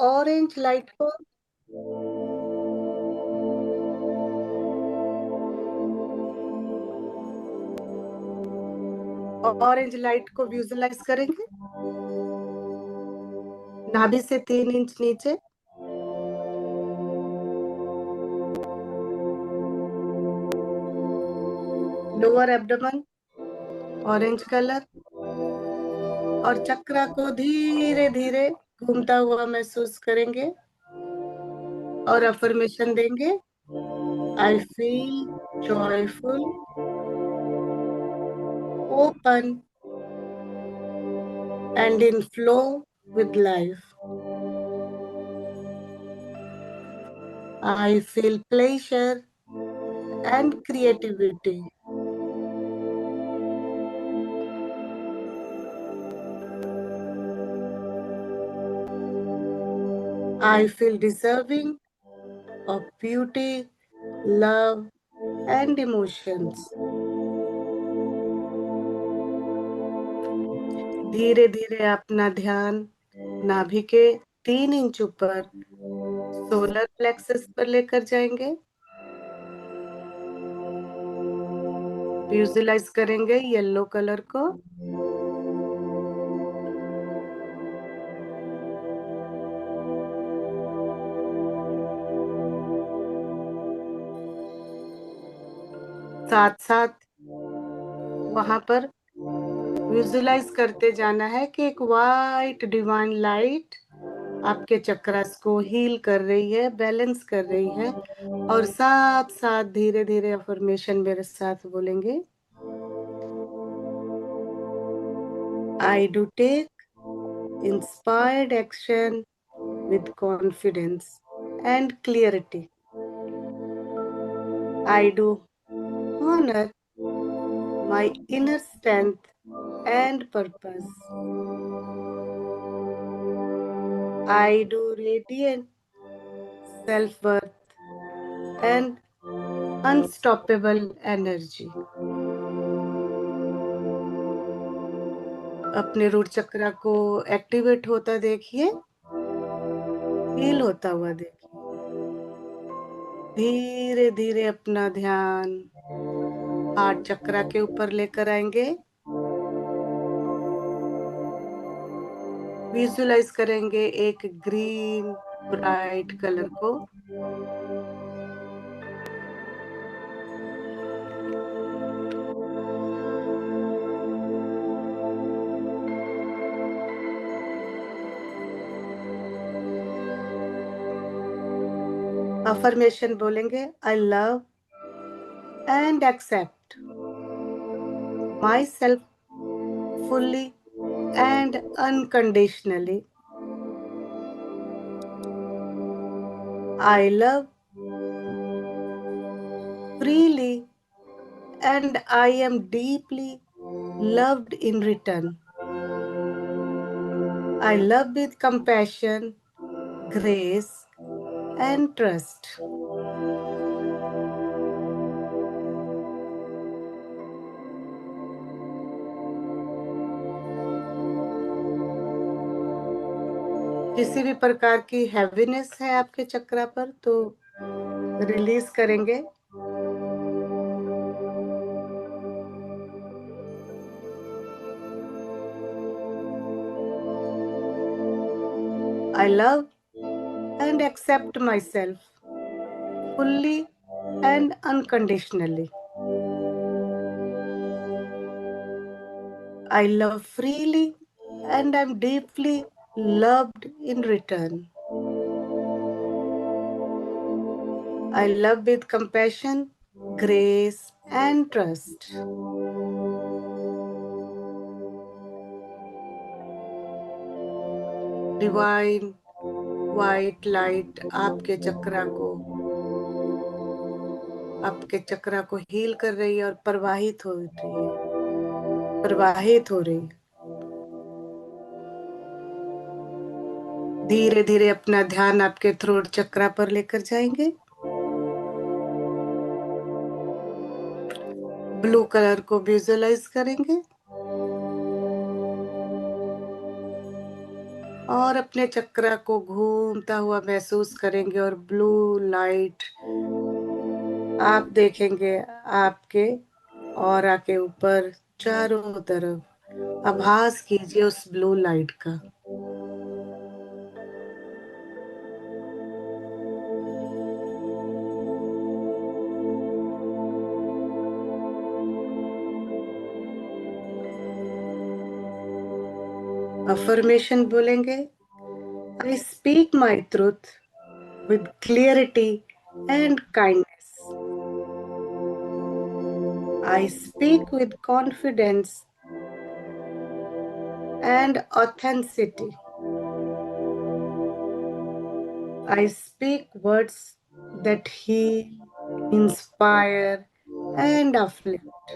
Orange light को visualise करेंगे नाभि से 3 इंच नीचे। लोअर एब्डोमेन ऑरेंज कलर, और चक्रा को धीरे धीरे घूमता हुआ महसूस करेंगे और अफर्मेशन देंगे। I feel joyful, open and in flow with life. I feel pleasure and creativity. I feel deserving of beauty, love and emotions. धीरे धीरे अपना ध्यान नाभि के 3 इंच ऊपर सोलर प्लेक्सस पर लेकर जाएंगे। विजुलाइज करेंगे येलो कलर को। साथ साथ वहां पर विजुलाइज करते जाना है कि एक वाइट डिवाइन लाइट आपके चक्रास को हील कर रही है, बैलेंस कर रही है। और साथ साथ धीरे धीरे अफर्मेशन मेरे साथ बोलेंगे। I do take inspired action with confidence and clarity. I do honor my inner strength and purpose. I do radiant self-worth and unstoppable energy. अपने रूट चक्रा को एक्टिवेट होता देखिए, हील होता हुआ देखिए। धीरे धीरे अपना ध्यान हार्ट चक्रा के ऊपर लेकर आएंगे। विजुलाइज करेंगे एक ग्रीन ब्राइट कलर को। अफर्मेशन बोलेंगे। I love and accept my self fully and unconditionally. I love freely and I am deeply loved in return. I love with compassion, grace and trust. किसी भी प्रकार की heaviness है आपके चक्रा पर तो रिलीज करेंगे। I love and accept myself fully and unconditionally. I love freely and I'm deeply loved in return. I love with compassion, grace and trust. Divine white light आपके चक्रा को हील कर रही है और प्रवाहित हो रही है। धीरे धीरे अपना ध्यान आपके थ्रोट चक्रा पर लेकर जाएंगे। ब्लू कलर को विजुअलाइज करेंगे। और अपने चक्रा को घूमता हुआ महसूस करेंगे और ब्लू लाइट आप देखेंगे आपके ऑरा के ऊपर चारों तरफ। आभास कीजिए उस ब्लू लाइट का। अफर्मेशन बोलेंगे, I speak my truth with clarity and kindness. I speak with confidence and authenticity. I speak words that heal, inspire, and uplift.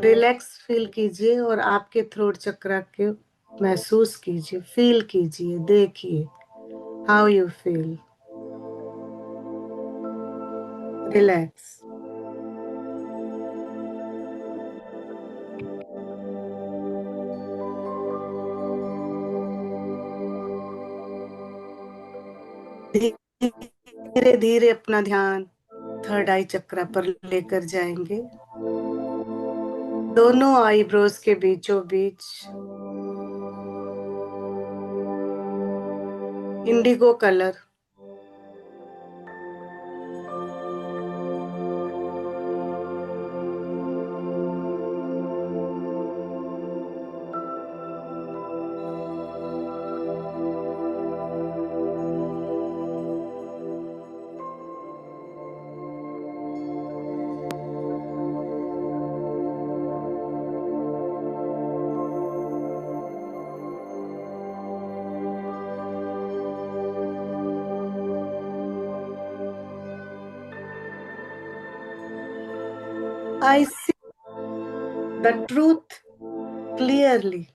Relax feel कीजिए और आपके थ्रोट चक्र के महसूस कीजिए, फील कीजिए, देखिए हाउ यू फील। रिलैक्स। धीरे धीरे अपना ध्यान थर्ड आई चक्र पर लेकर जाएंगे। दोनों आईब्रोज के बीचों बीच indigo colour I see the truth clearly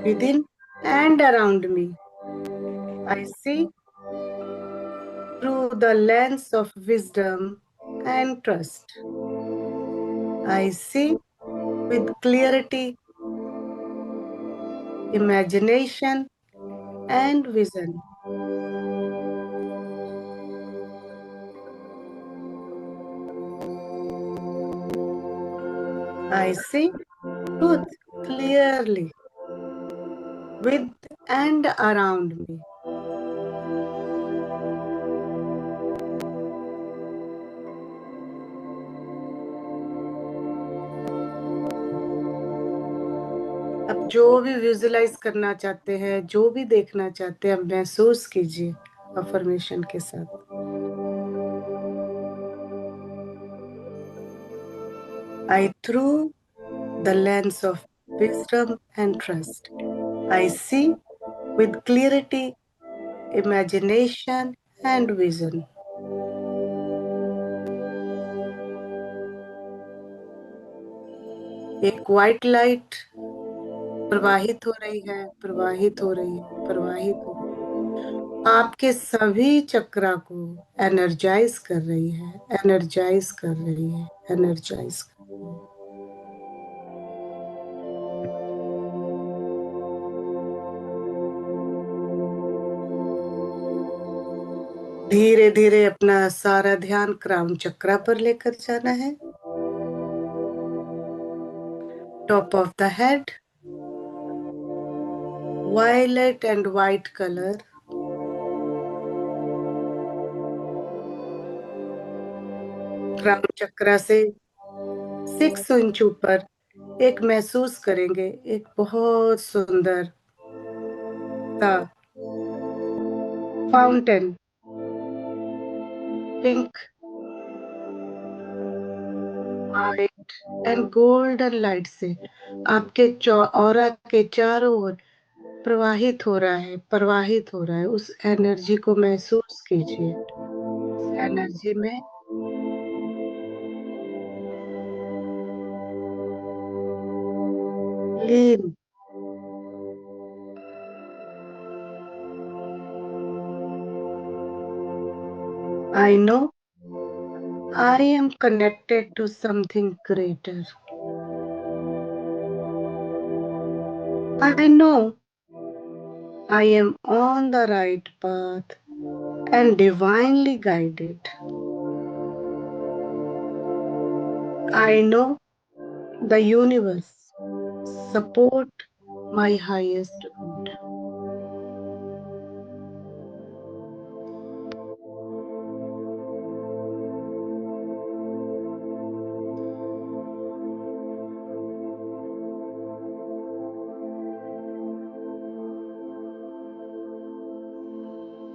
within and around me. I see through the lens of wisdom and trust. I see with clarity, imagination, and vision. I see truth clearly with and around me. अब जो भी visualise करना चाहते हैं, जो भी देखना चाहते हैं, अब महसूस कीजिए अफर्मेशन के साथ। I through the lens of wisdom and trust. I see with clarity, imagination and vision. एक व्हाइट लाइट प्रवाहित हो रही है, प्रवाहित हो रही है, प्रवाहित हो रही है। आपके सभी चक्रा को एनर्जाइज कर रही है, एनर्जाइज कर रही है, एनर्जाइज कर रही है। धीरे धीरे अपना सारा ध्यान क्राउन चक्रा पर लेकर जाना है। Top of the head, violet and white colour. Crown chakra से 6 इंच ऊपर एक महसूस करेंगे, एक बहुत सुंदर सा fountain pink, white and golden light से आपके ऑरा के चारों ओर प्रवाहित हो रहा है, प्रवाहित हो रहा है। उस एनर्जी को महसूस कीजिए। एनर्जी में लीन। I know I am connected to something greater. I know I am on the right path and divinely guided. I know the universe support my highest good.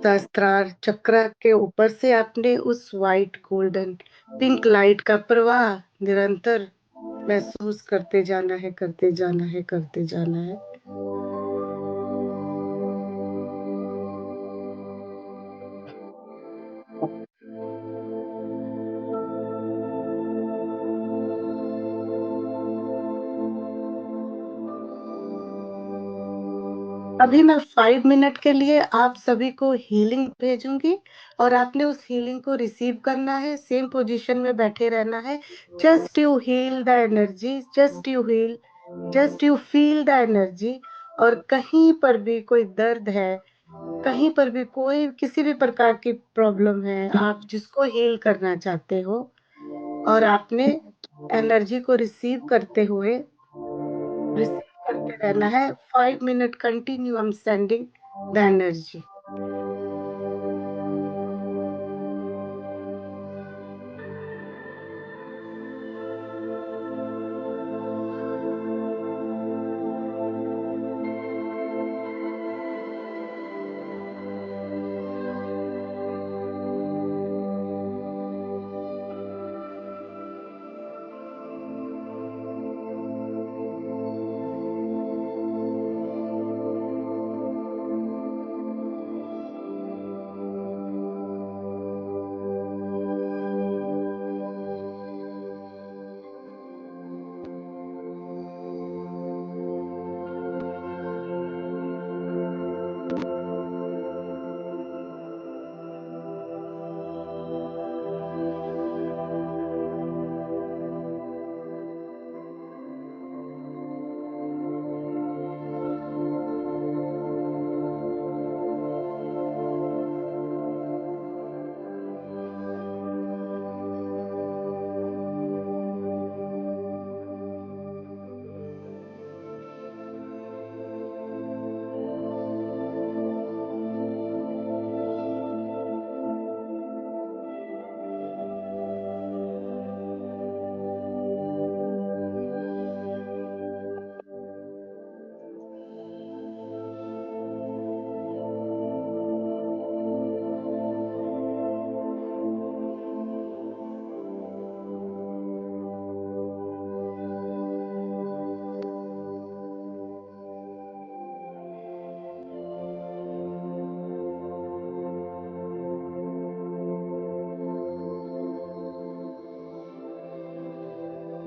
सहस्त्रार चक्र के ऊपर से आपने उस वाइट गोल्डन पिंक लाइट का प्रवाह निरंतर महसूस करते जाना है, करते जाना है, करते जाना है। अभी मैं 5 मिनट के लिए आप सभी को हीलिंग भेजूंगी और आपने उस हीलिंग को रिसीव करना है, सेम पोजीशन में बैठे रहना है। Just you heal the energy, just you heal, just you feel the energy. और कहीं पर भी कोई दर्द है, कहीं पर भी कोई किसी भी प्रकार की प्रॉब्लम है, आप जिसको हील करना चाहते हो, और आपने एनर्जी को रिसीव करते रहना है। 5 minute continue I am sending the energy.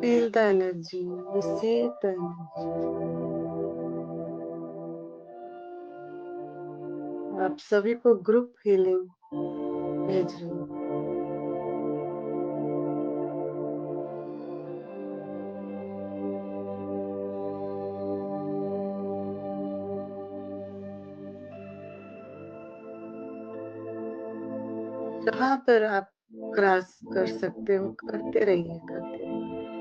Feel the energy, receive the energy। आप सभी को ग्रुप हीलिंग भेज रही हूँ। जहाँ पर आप क्रॉस कर सकते हो करते रहिए, करते रहिए।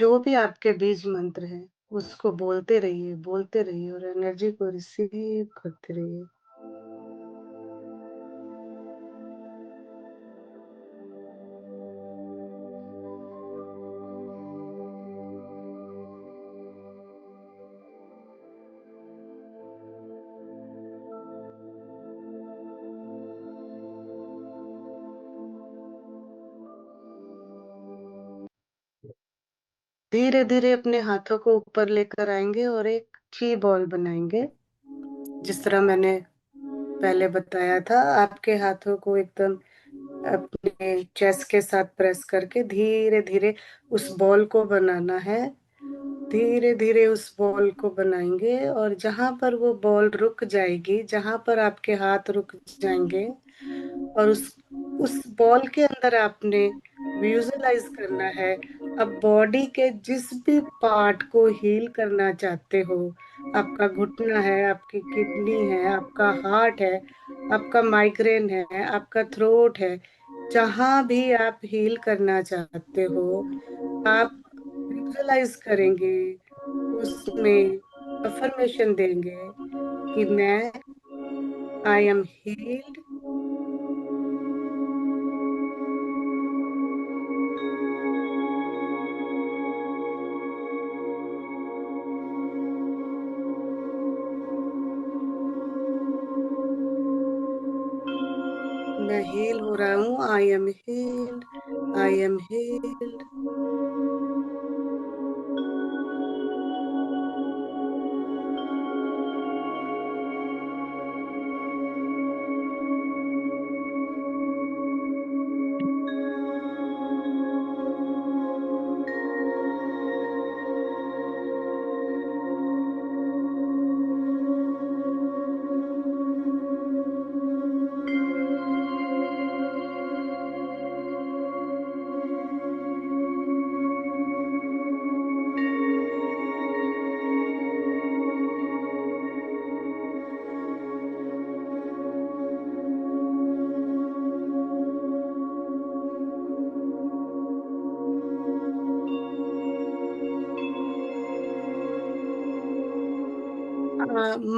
जो भी आपके बीज मंत्र है उसको बोलते रहिए और एनर्जी को रिसीव करते रहिए। धीरे धीरे अपने हाथों को ऊपर लेकर आएंगे और एक ची बॉल बनाएंगे। जिस तरह मैंने पहले बताया था, आपके हाथों को एकदम अपने चेस्ट के साथ प्रेस करके धीरे धीरे उस बॉल को बनाना है। धीरे धीरे उस बॉल को बनाएंगे और जहां पर वो बॉल रुक जाएगी, जहां पर आपके हाथ रुक जाएंगे, और उस बॉल के अंदर आपने विजुअलाइज करना है। अब बॉडी के जिस भी पार्ट को हील करना चाहते हो, आपका घुटना है, आपकी किडनी है, आपका हार्ट है, आपका माइग्रेन है, आपका थ्रोट है, जहां भी आप हील करना चाहते हो, आप विजुअलाइज करेंगे, उसमें अफर्मेशन देंगे कि मैं आई एम हील्ड। मैं हील हो रहा हूँ, I am heeled, I am heeled.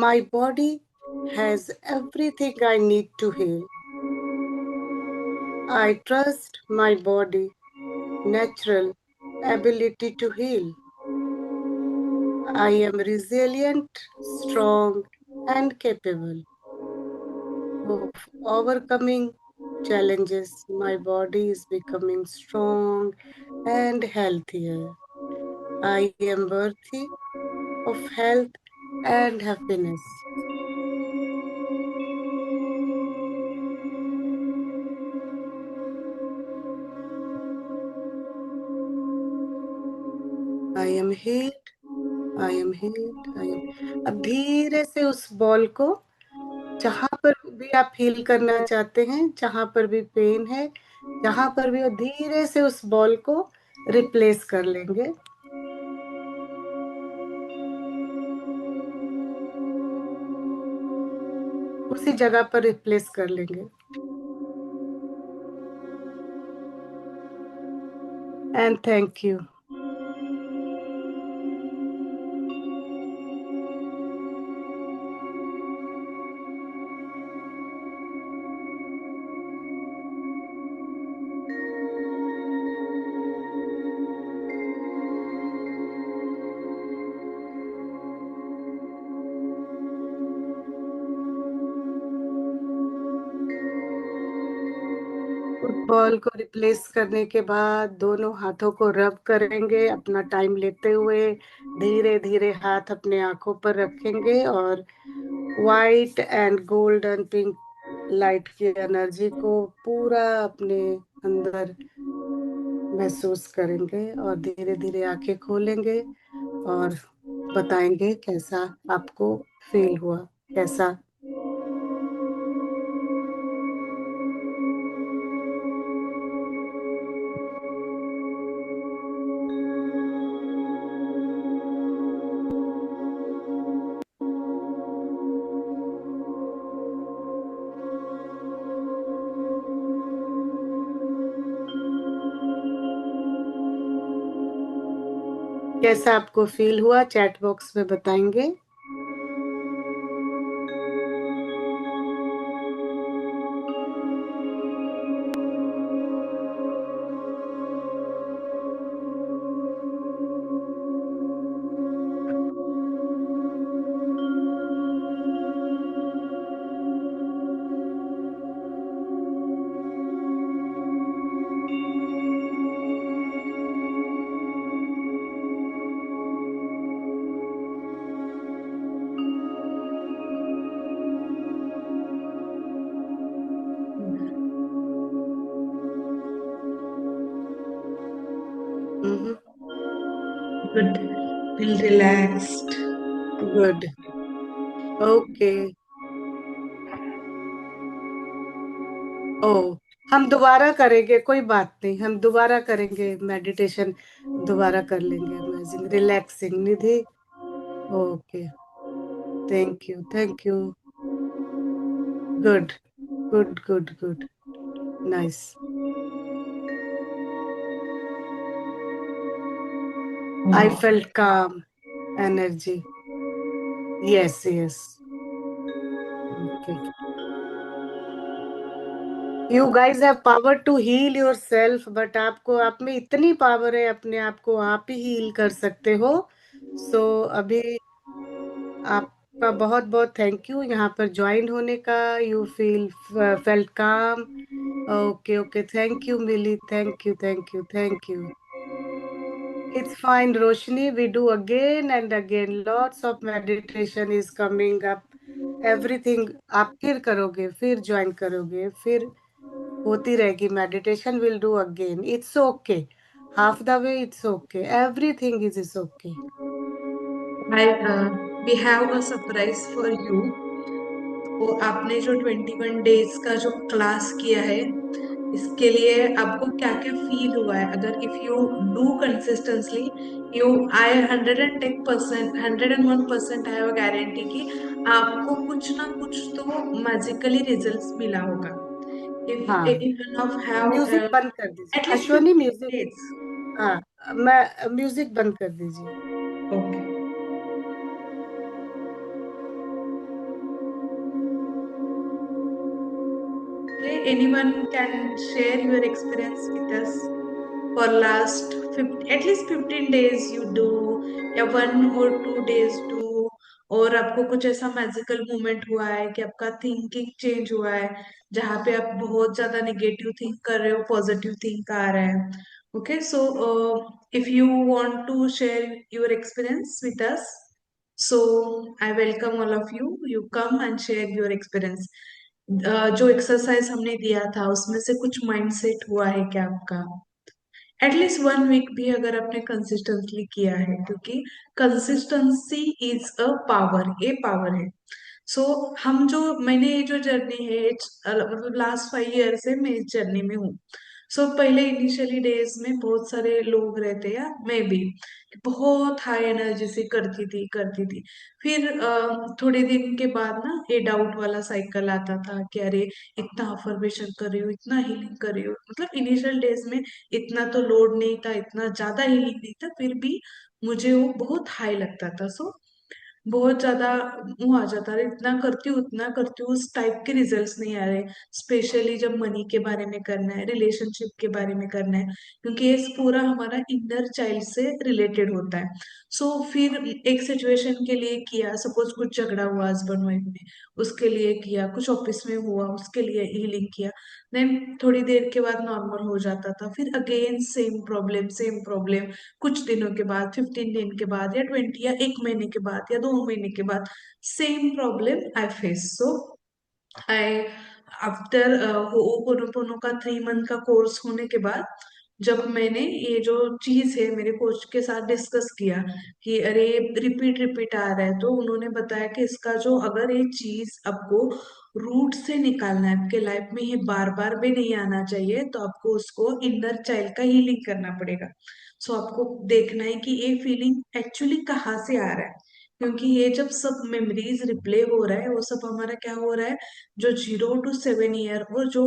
My body has everything I need to heal. I trust my body natural ability to heal. I am resilient, strong, and capable of overcoming challenges. My body is becoming strong and healthier. I am worthy of health and happiness. I am healed. I am healed. I am. अब धीरे से उस ball को, जहां पर भी आप heal करना चाहते हैं, जहां पर भी पेन है, जहां पर भी, धीरे से उस बॉल को रिप्लेस कर लेंगे। उसी जगह पर रिप्लेस कर लेंगे। And thank you. बॉल को रिप्लेस करने के बाद दोनों हाथों को रब करेंगे, अपना टाइम लेते हुए धीरे धीरे हाथ अपने आंखों पर रखेंगे और white and golden pink light की एनर्जी को पूरा अपने अंदर महसूस करेंगे और धीरे धीरे आंखें खोलेंगे और बताएंगे कैसा आपको फील हुआ, कैसा। कैसा आपको फील हुआ चैट बॉक्स में बताएंगे। Good. Feel relaxed. Good. Okay. ओ, हम दोबारा करेंगे, कोई बात नहीं, हम दोबारा करेंगे मेडिटेशन, दोबारा कर लेंगे। Amazing, relaxing Nidhi. Okay, thank you, thank you. Good, good, good, good, nice. I Wow. Felt calm energy. Yes, yes. Okay. You guys have power to heal yourself, but आपको, आप में इतनी पावर है, अपने आप को आप ही हील कर सकते हो। सो अभी आपका बहुत बहुत थैंक यू यहाँ पर ज्वाइन होने का। You feel felt calm. Okay, okay, thank you Mili, thank you, thank you, thank you. It's fine Roshni, we do again and again, lots of meditation is coming up, everything. आप फिर करोगे, फिर join करोगे, फिर होती रहेगी meditation, will do again, it's okay. Half the way it's okay, everything is okay. We have a surprise for you. तो आपने जो 21 डेज का जो क्लास किया है, इसके लिए आपको क्या क्या फील हुआ है? अगर if you do consistently, you I 110%, 101% I have guarantee कि आपको कुछ ना कुछ तो मैजिकली रिजल्ट्स मिला होगा। इफ हाँ, any one of have music बंद कर दीजिए एटलीस्ट अश्वनी, म्यूजिक। 15 days। हाँ, मैं म्यूजिक बंद कर दीजिए। Okay. Okay, anyone can share your experience with us for last 50, at least 15 days you do, या 1 or 2 days do, और आपको कुछ ऐसा मैजिकल मोमेंट हुआ है कि आपका थिंकिंग चेंज हुआ है, जहाँ पे आप बहुत ज्यादा नेगेटिव थिंक कर रहे हो, पॉजिटिव थिंक आ रहा है। Okay, so if you want to share your experience with us, so I welcome all of you, you come and share your experience. जो एक्सरसाइज हमने दिया था उसमें से कुछ माइंडसेट हुआ है क्या आपका? एटलीस्ट 1 वीक भी अगर आपने कंसिस्टेंटली किया है, क्योंकि कंसिस्टेंसी इज अ पावर, ये पावर है। सो हम जो, मैंने ये जो जर्नी है, मतलब लास्ट 5 ईयर से मैं इस जर्नी में हूँ। सो पहले इनिशियली डेज में बहुत सारे लोग रहते हैं, मैं भी बहुत हाई एनर्जी से करती थी। फिर थोड़े दिन के बाद ना ये डाउट वाला साइकिल आता था कि अरे इतना अफर्मेशन कर रही हूँ, इतना हीलिंग कर रही हूँ, मतलब इनिशियल डेज में इतना तो लोड नहीं था, इतना ज्यादा हीलिंग नहीं था, फिर भी मुझे वो बहुत हाई लगता था। सो बहुत ज्यादा मुंह आ जाता है, इतना करती हूँ उतना करती हूँ, उस टाइप के रिजल्ट्स नहीं आ रहे। स्पेशली जब मनी के बारे में करना है, रिलेशनशिप के बारे में करना है, क्योंकि ये पूरा हमारा इनर चाइल्ड से रिलेटेड होता है। सो फिर एक सिचुएशन के लिए किया, सपोज कुछ झगड़ा हुआ हस्बैंड वाइफ में, उसके लिए किया, कुछ ऑफिस में हुआ उसके लिए हीलिंग किया, देन थोड़ी देर के बाद नॉर्मल हो जाता था, फिर again same problem same problem. कुछ दिनों के बाद, 15 दिन के बाद, या 20, या 1 महीने के बाद, या 2 महीने के बाद, same problem I face. So I, after hooponopono का 3 मंथ का कोर्स होने के बाद, जब मैंने ये जो चीज है मेरे कोच के साथ डिस्कस किया कि अरे रिपीट रिपीट आ रहा है, तो उन्होंने बताया कि इसका जो, अगर ये चीज आपको रूट से निकालना है, आपके लाइफ में ये बार बार भी नहीं आना चाहिए, तो आपको उसको इनर चाइल्ड का हीलिंग करना पड़ेगा। सो आपको देखना है कि ये फीलिंग एक्चुअली कहाँ से आ रहा है, क्योंकि ये जब सब मेमोरीज रिप्ले हो रहा है, वो सब हमारा क्या हो रहा है, जो 0 to 7 ईयर और जो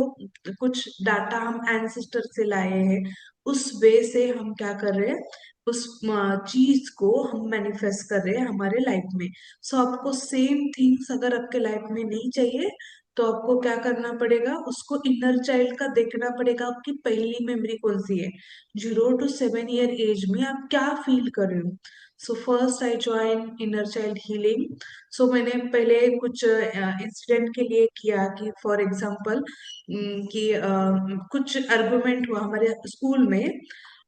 कुछ डाटा हम एंसेस्टर से लाए हैं, उस वे से हम क्या कर रहे हैं, उस चीज को हम मैनिफेस्ट कर रहे हैं हमारे लाइफ में। सो आपको सेम थिंग्स अगर आपके लाइफ में नहीं चाहिए, तो आपको क्या करना पड़ेगा, उसको इनर चाइल्ड का देखना पड़ेगा, आपकी पहली मेमोरी कौन सी है, 0 to 7 ईयर एज में आप क्या फील कर रहे हो। So first I join inner child healing. So मैंने पहले कुछ इंसिडेंट के लिए किया कि फॉर एग्जांपल कि कुछ आर्गुमेंट हुआ हमारे स्कूल में।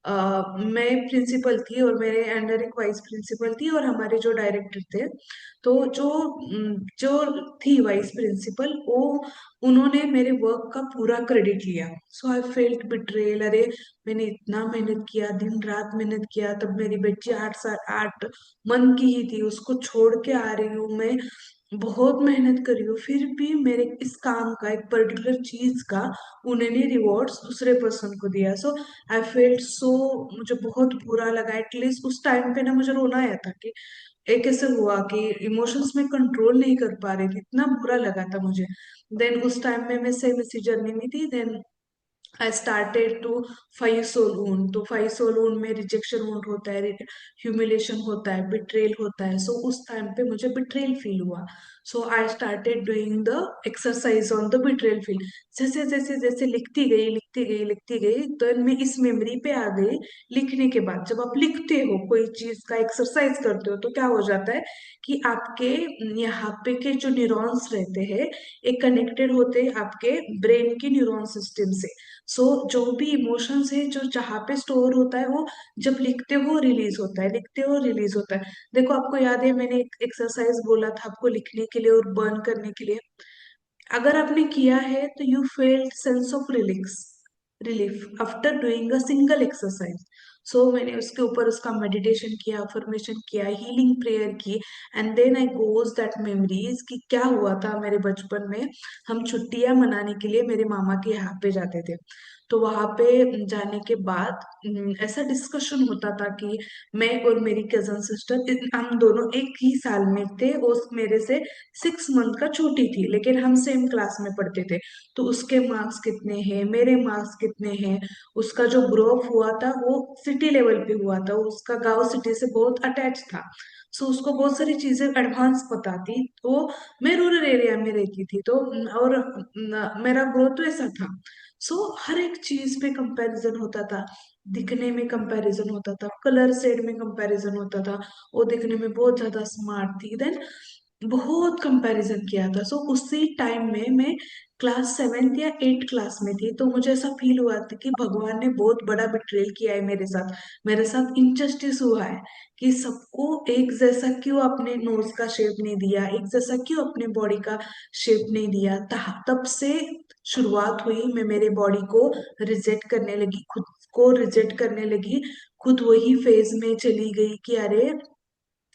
मैं प्रिंसिपल थी और मेरे अंडर एक वाइस प्रिंसिपल थी और हमारे जो डायरेक्टर थे। तो जो थी वाइस प्रिंसिपल, वो उन्होंने मेरे वर्क का पूरा क्रेडिट लिया। सो आई फेल्ट बिट्रेल। अरे मैंने इतना मेहनत किया, दिन रात मेहनत किया, तब मेरी बच्ची 8 मंथ की ही थी, उसको छोड़ के आ रही हूँ मैं, बहुत मेहनत करी हूँ, फिर भी मेरे इस काम का, एक पर्टिकुलर चीज का उन्होंने रिवॉर्ड्स दूसरे पर्सन को दिया। सो आई फेल्ट सो, मुझे बहुत बुरा लगा। एटलीस्ट उस टाइम पे ना मुझे रोना आया था कि एक ऐसे हुआ कि इमोशंस में कंट्रोल नहीं कर पा रही थी, इतना बुरा लगा था मुझे। देन उस टाइम में मैं सेम इसी जर्नी में थी। Then I started to five soul wound. तो फाइव सोल वुंड में रिजेक्शन वुंड होता है, ह्यूमिलेशन होता है, बिट्रेल होता है। सो उस टाइम पे मुझे बिट्रेल फील हुआ। So I started doing the exercise on the betrayal feel. जैसे जैसे जैसे लिखती गई लिखती गई लिखती गई, तो मैं इस मेमोरी पे आ गई। लिखने के बाद जब आप लिखते हो, कोई चीज का एक्सरसाइज करते हो, तो क्या हो जाता है कि आपके यहाँ पे के जो न्यूरॉन्स रहते हैं, एक कनेक्टेड होते हैं आपके ब्रेन की न्यूरॉन सिस्टम से। सो जो भी इमोशंस है जो जहाँ पे स्टोर होता है, वो जब लिखते हो रिलीज होता है, लिखते हो रिलीज होता है। देखो आपको याद है मैंने एक एक्सरसाइज बोला था आपको लिखने के लिए और बर्न करने के लिए। अगर आपने किया है तो you feel sense of relief after doing a single exercise. So मैंने उसके ऊपर उसका मेडिटेशन किया, अफर्मेशन किया, हीलिंग प्रेयर की। And then I goes that memories कि क्या हुआ था मेरे बचपन में। हम छुट्टियां मनाने के लिए मेरे मामा के यहाँ पे जाते थे। तो वहां पे जाने के बाद ऐसा डिस्कशन होता था कि मैं और मेरी कजन सिस्टर, हम दोनों एक ही साल में थे, उस मेरे से 6 मंथ का छोटी थी, लेकिन हम सेम क्लास में पढ़ते थे। तो उसके मार्क्स कितने हैं, मेरे मार्क्स कितने हैं, उसका जो ग्रो अप हुआ था वो सिटी लेवल पे हुआ था, उसका गांव सिटी से बहुत अटैच था। सो उसको बहुत सारी चीजें एडवांस पता थी। तो मैं रूरल एरिया में रहती थी, तो और मेरा ग्रोथ तो ऐसा था। सो हर एक चीज पे कंपैरिजन होता था। दिखने में कंपैरिजन होता था, कलर शेड में कंपैरिजन होता था। वो दिखने में बहुत ज्यादा स्मार्ट थी। देन बहुत कंपैरिजन किया था। सो उसी टाइम में मैं क्लास 7th या 8th क्लास में थी, तो मुझे ऐसा फील हुआ था कि भगवान ने बहुत बड़ा बिट्रेल किया है मेरे साथ। मेरे साथ इनजस्टिस हुआ है कि सबको एक जैसा क्यों अपने नोज का शेप नहीं दिया, एक जैसा क्यों अपने बॉडी का शेप नहीं दिया। तब से शुरुआत हुई, मैं मेरे बॉडी को रिजेक्ट करने लगी, खुद को रिजेक्ट करने लगी। खुद वही फेज में चली गई कि अरे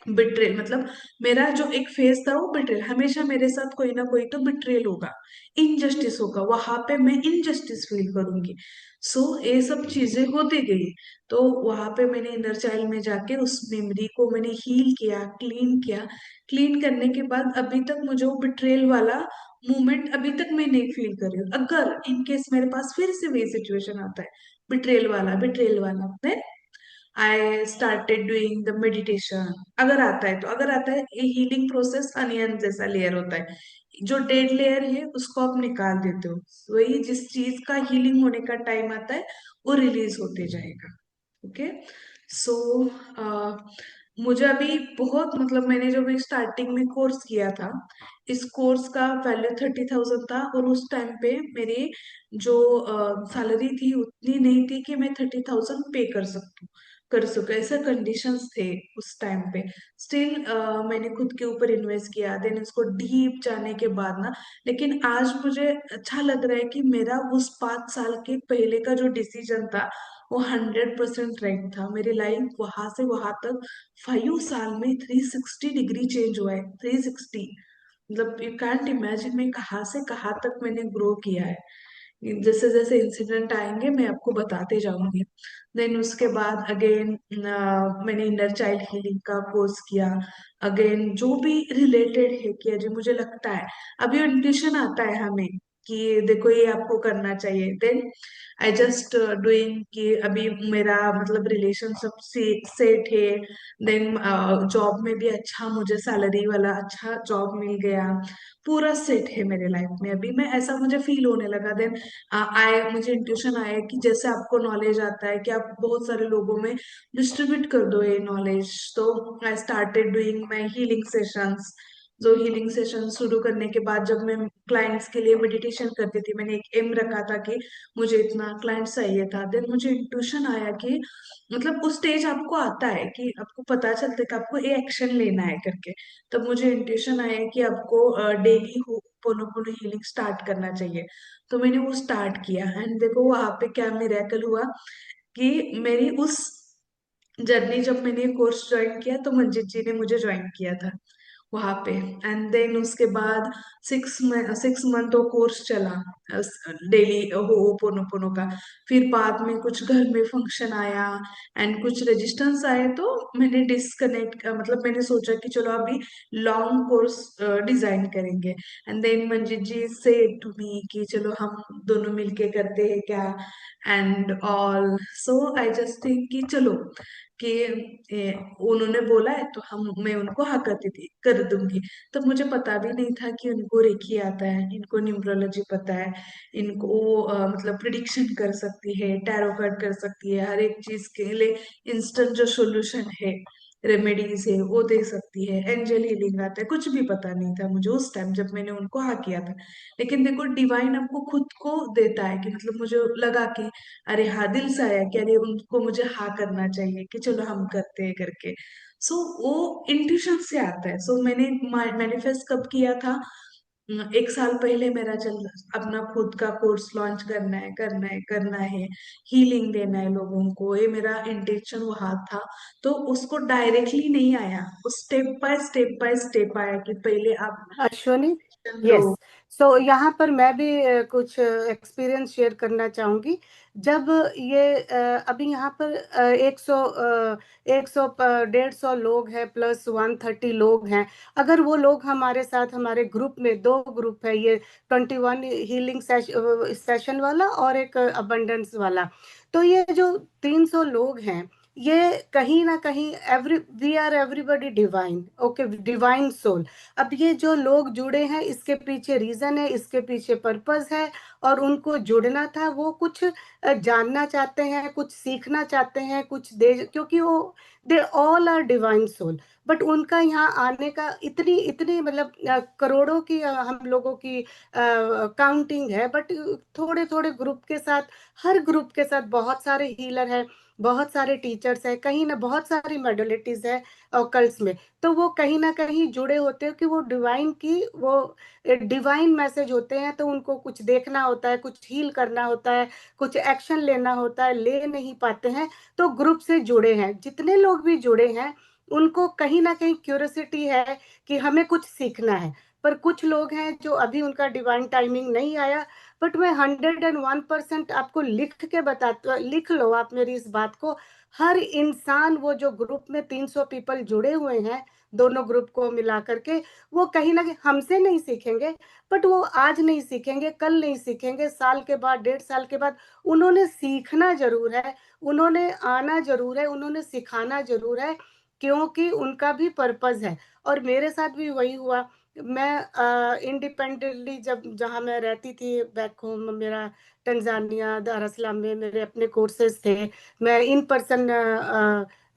बिट्रेल मतलब, मेरा जो एक फेज था वो बिट्रेल, हमेशा मेरे साथ कोई ना कोई तो बिट्रेल होगा, इनजस्टिस होगा, वहां पे मैं इनजस्टिस फील करूंगी। सो ये सब चीजें होती गई। तो वहां पे मैंने इनर चाइल्ड में जाके उस मेमोरी को मैंने हील किया, क्लीन किया। क्लीन करने के बाद अभी तक मुझे वो बिट्रेल वाला मोमेंट अभी तक मैं नहीं फील कर रही हूँ। अगर इनकेस मेरे पास फिर से वही सिचुएशन आता है, बिट्रेल वाला, आई स्टार्टेड डूइंग द मेडिटेशन। अगर आता है तो, अगर आता है, ये हीलिंग प्रोसेस अनियन जैसा लेयर होता है। जो डेड लेयर है उसको आप निकाल देते हो, वही जिस चीज का हीलिंग होने का टाइम आता है वो रिलीज होते जाएगा। ओके। सो मुझे अभी बहुत, मतलब मैंने जो भी स्टार्टिंग में कोर्स किया था, इस कोर्स का वैल्यू 30,000 था। और उस टाइम पे मेरी जो सैलरी थी उतनी नहीं थी कि मैं 30,000 पे कर सके, ऐसे कंडीशंस थे उस टाइम पे। स्टिल मैंने खुद के ऊपर इन्वेस्ट किया, देन इसको डीप जाने के बाद ना, लेकिन आज मुझे अच्छा लग रहा है कि मेरा उस 5 साल के पहले का जो डिसीजन था वो 100% राइट था। मेरी लाइफ वहां से वहां तक 5 साल में 360 डिग्री चेंज हुआ है। 360, मतलब यू कैंट इमेजिन मैं कहाँ से कहाँ तक मैंने ग्रो किया है। जैसे जैसे इंसिडेंट आएंगे मैं आपको बताते जाऊंगी। देन उसके बाद अगेन मैंने इनर चाइल्ड हीलिंग का कोर्स किया। अगेन जो भी रिलेटेड है कि अजय मुझे लगता है, अभी इंट्यूशन आता है हमें कि देखो ये आपको करना चाहिए। देन आई जस्ट डूइंग कि अभी मेरा मतलब रिलेशनशिप सेट है। देन जॉब में भी अच्छा मुझे सैलरी वाला अच्छा जॉब मिल गया। पूरा सेट है मेरे लाइफ में अभी, मैं ऐसा मुझे फील होने लगा। देन आए मुझे इंट्यूशन आया कि जैसे आपको नॉलेज आता है कि आप बहुत सारे लोगों में डिस्ट्रीब्यूट कर दो ये नॉलेज। तो आई started doing my healing sessions. जो हीलिंग सेशन शुरू करने के बाद जब मैं क्लाइंट्स के लिए मेडिटेशन करती थी, मैंने एक एम रखा था कि मुझे इतना क्लाइंट चाहिए था। देन मुझे इंट्यूशन आया कि मतलब उस स्टेज आपको आता है कि आपको पता चलता है कि आपको ये एक्शन लेना है करके। तब मुझे इंट्यूशन आया कि आपको डेली हो पोनो हीलिंग स्टार्ट करना चाहिए। तो मैंने वो स्टार्ट किया एंड देखो वहां पे क्या मिरेकल हुआ कि मेरी उस जर्नी, जब मैंने कोर्स ज्वाइन किया तो मंजित जी ने मुझे ज्वाइन किया था वहां पे। एंड देन उसके बाद 6 मंथ वो कोर्स चला डेली होपोनोपोनो का। फिर बाद में कुछ घर में फंक्शन आया एंड कुछ रेजिस्टेंस आए, तो मैंने डिस्कनेक्ट मतलब मैंने सोचा कि चलो अभी लॉन्ग कोर्स डिजाइन करेंगे। एंड देन मंजित जी से टू मी कि चलो हम दोनों मिलके करते हैं क्या and all. So I just think कि चलो कि उन्होंने बोला है तो हम मैं उनको हाँ करती थी कर दूंगी। तो मुझे पता भी नहीं था कि उनको रेकी आता है, इनको न्यूमरोलॉजी पता है, इनको वो मतलब प्रिडिक्शन कर सकती है, टैरो कार्ड कर सकती है, हर एक चीज के लिए इंस्टेंट जो सॉल्यूशन है, रेमेडीज है वो दे सकती है, एंजल हीलिंग आता है। कुछ भी पता नहीं था मुझे उस टाइम जब मैंने उनको हाँ किया था। लेकिन देखो डिवाइन आपको खुद को देता है कि मतलब मुझे लगा कि अरे हाँ दिल से आया कि अरे उनको मुझे हाँ करना चाहिए कि चलो हम करते हैं करके। सो वो इंट्यूशन से आता है। सो मैंने मैनिफेस्ट कब किया था, 1 साल पहले मेरा चल अपना खुद का कोर्स लॉन्च करना है करना है करना है, हीलिंग देना है लोगों को, ये मेरा इंटेंशन वहां था। तो उसको डायरेक्टली नहीं आया, वो स्टेप बाय स्टेप आया कि पहले आप अश्वनी, लो। यस। सो यहाँ पर मैं भी कुछ एक्सपीरियंस शेयर करना चाहूंगी। जब ये अभी यहाँ पर 100 150 लोग हैं प्लस 130 लोग हैं। अगर वो लोग हमारे साथ हमारे ग्रुप में, दो ग्रुप है ये, 21 हीलिंग सेशन वाला और एक अबंडेंस वाला। तो ये जो 300 लोग हैं, ये कहीं ना कहीं every we are everybody divine, okay, divine soul. अब ये जो लोग जुड़े हैं इसके पीछे रीजन है, इसके पीछे पर्पस है। और उनको जुड़ना था, वो कुछ जानना चाहते हैं, कुछ सीखना चाहते हैं, कुछ दे, क्योंकि वो they all are divine soul. But उनका यहाँ आने का इतनी इतनी मतलब करोड़ों की हम लोगों की काउंटिंग है। बट थोड़े थोड़े ग्रुप के साथ, हर ग्रुप के साथ बहुत सारे हीलर हैं, बहुत सारे टीचर्स हैं, कहीं ना बहुत सारी मॉडलिटीज है ऑकल्ट्स में। तो वो कहीं ना कहीं जुड़े होते हैं कि वो डिवाइन की वो डिवाइन मैसेज होते हैं। तो उनको कुछ देखना होता है, कुछ हील करना होता है, कुछ एक्शन लेना होता है, ले नहीं पाते हैं। तो ग्रुप से जुड़े हैं, जितने लोग भी जुड़े हैं उनको कहीं ना कहीं क्यूरियोसिटी है कि हमें कुछ सीखना है। पर कुछ लोग हैं जो अभी उनका डिवाइन टाइमिंग नहीं आया। बट मैं 101% आपको लिख के बताता, लिख लो आप मेरी इस बात को। हर इंसान, वो जो ग्रुप में 300 पीपल जुड़े हुए हैं, दोनों ग्रुप को मिला करके, वो कहीं ना कहीं हमसे नहीं सीखेंगे। बट वो आज नहीं सीखेंगे, कल नहीं सीखेंगे, साल के बाद, 1.5 साल के बाद उन्होंने सीखना जरूर है, उन्होंने आना जरूर है, उन्होंने सिखाना जरूर है, क्योंकि उनका भी पर्पस है। और मेरे साथ भी वही हुआ। मैं इंडिपेंडेंटली, जब जहाँ मैं रहती थी बैक होम मेरा तंजानिया दार अस्सलाम में, मेरे अपने कोर्सेज थे। मैं इन पर्सन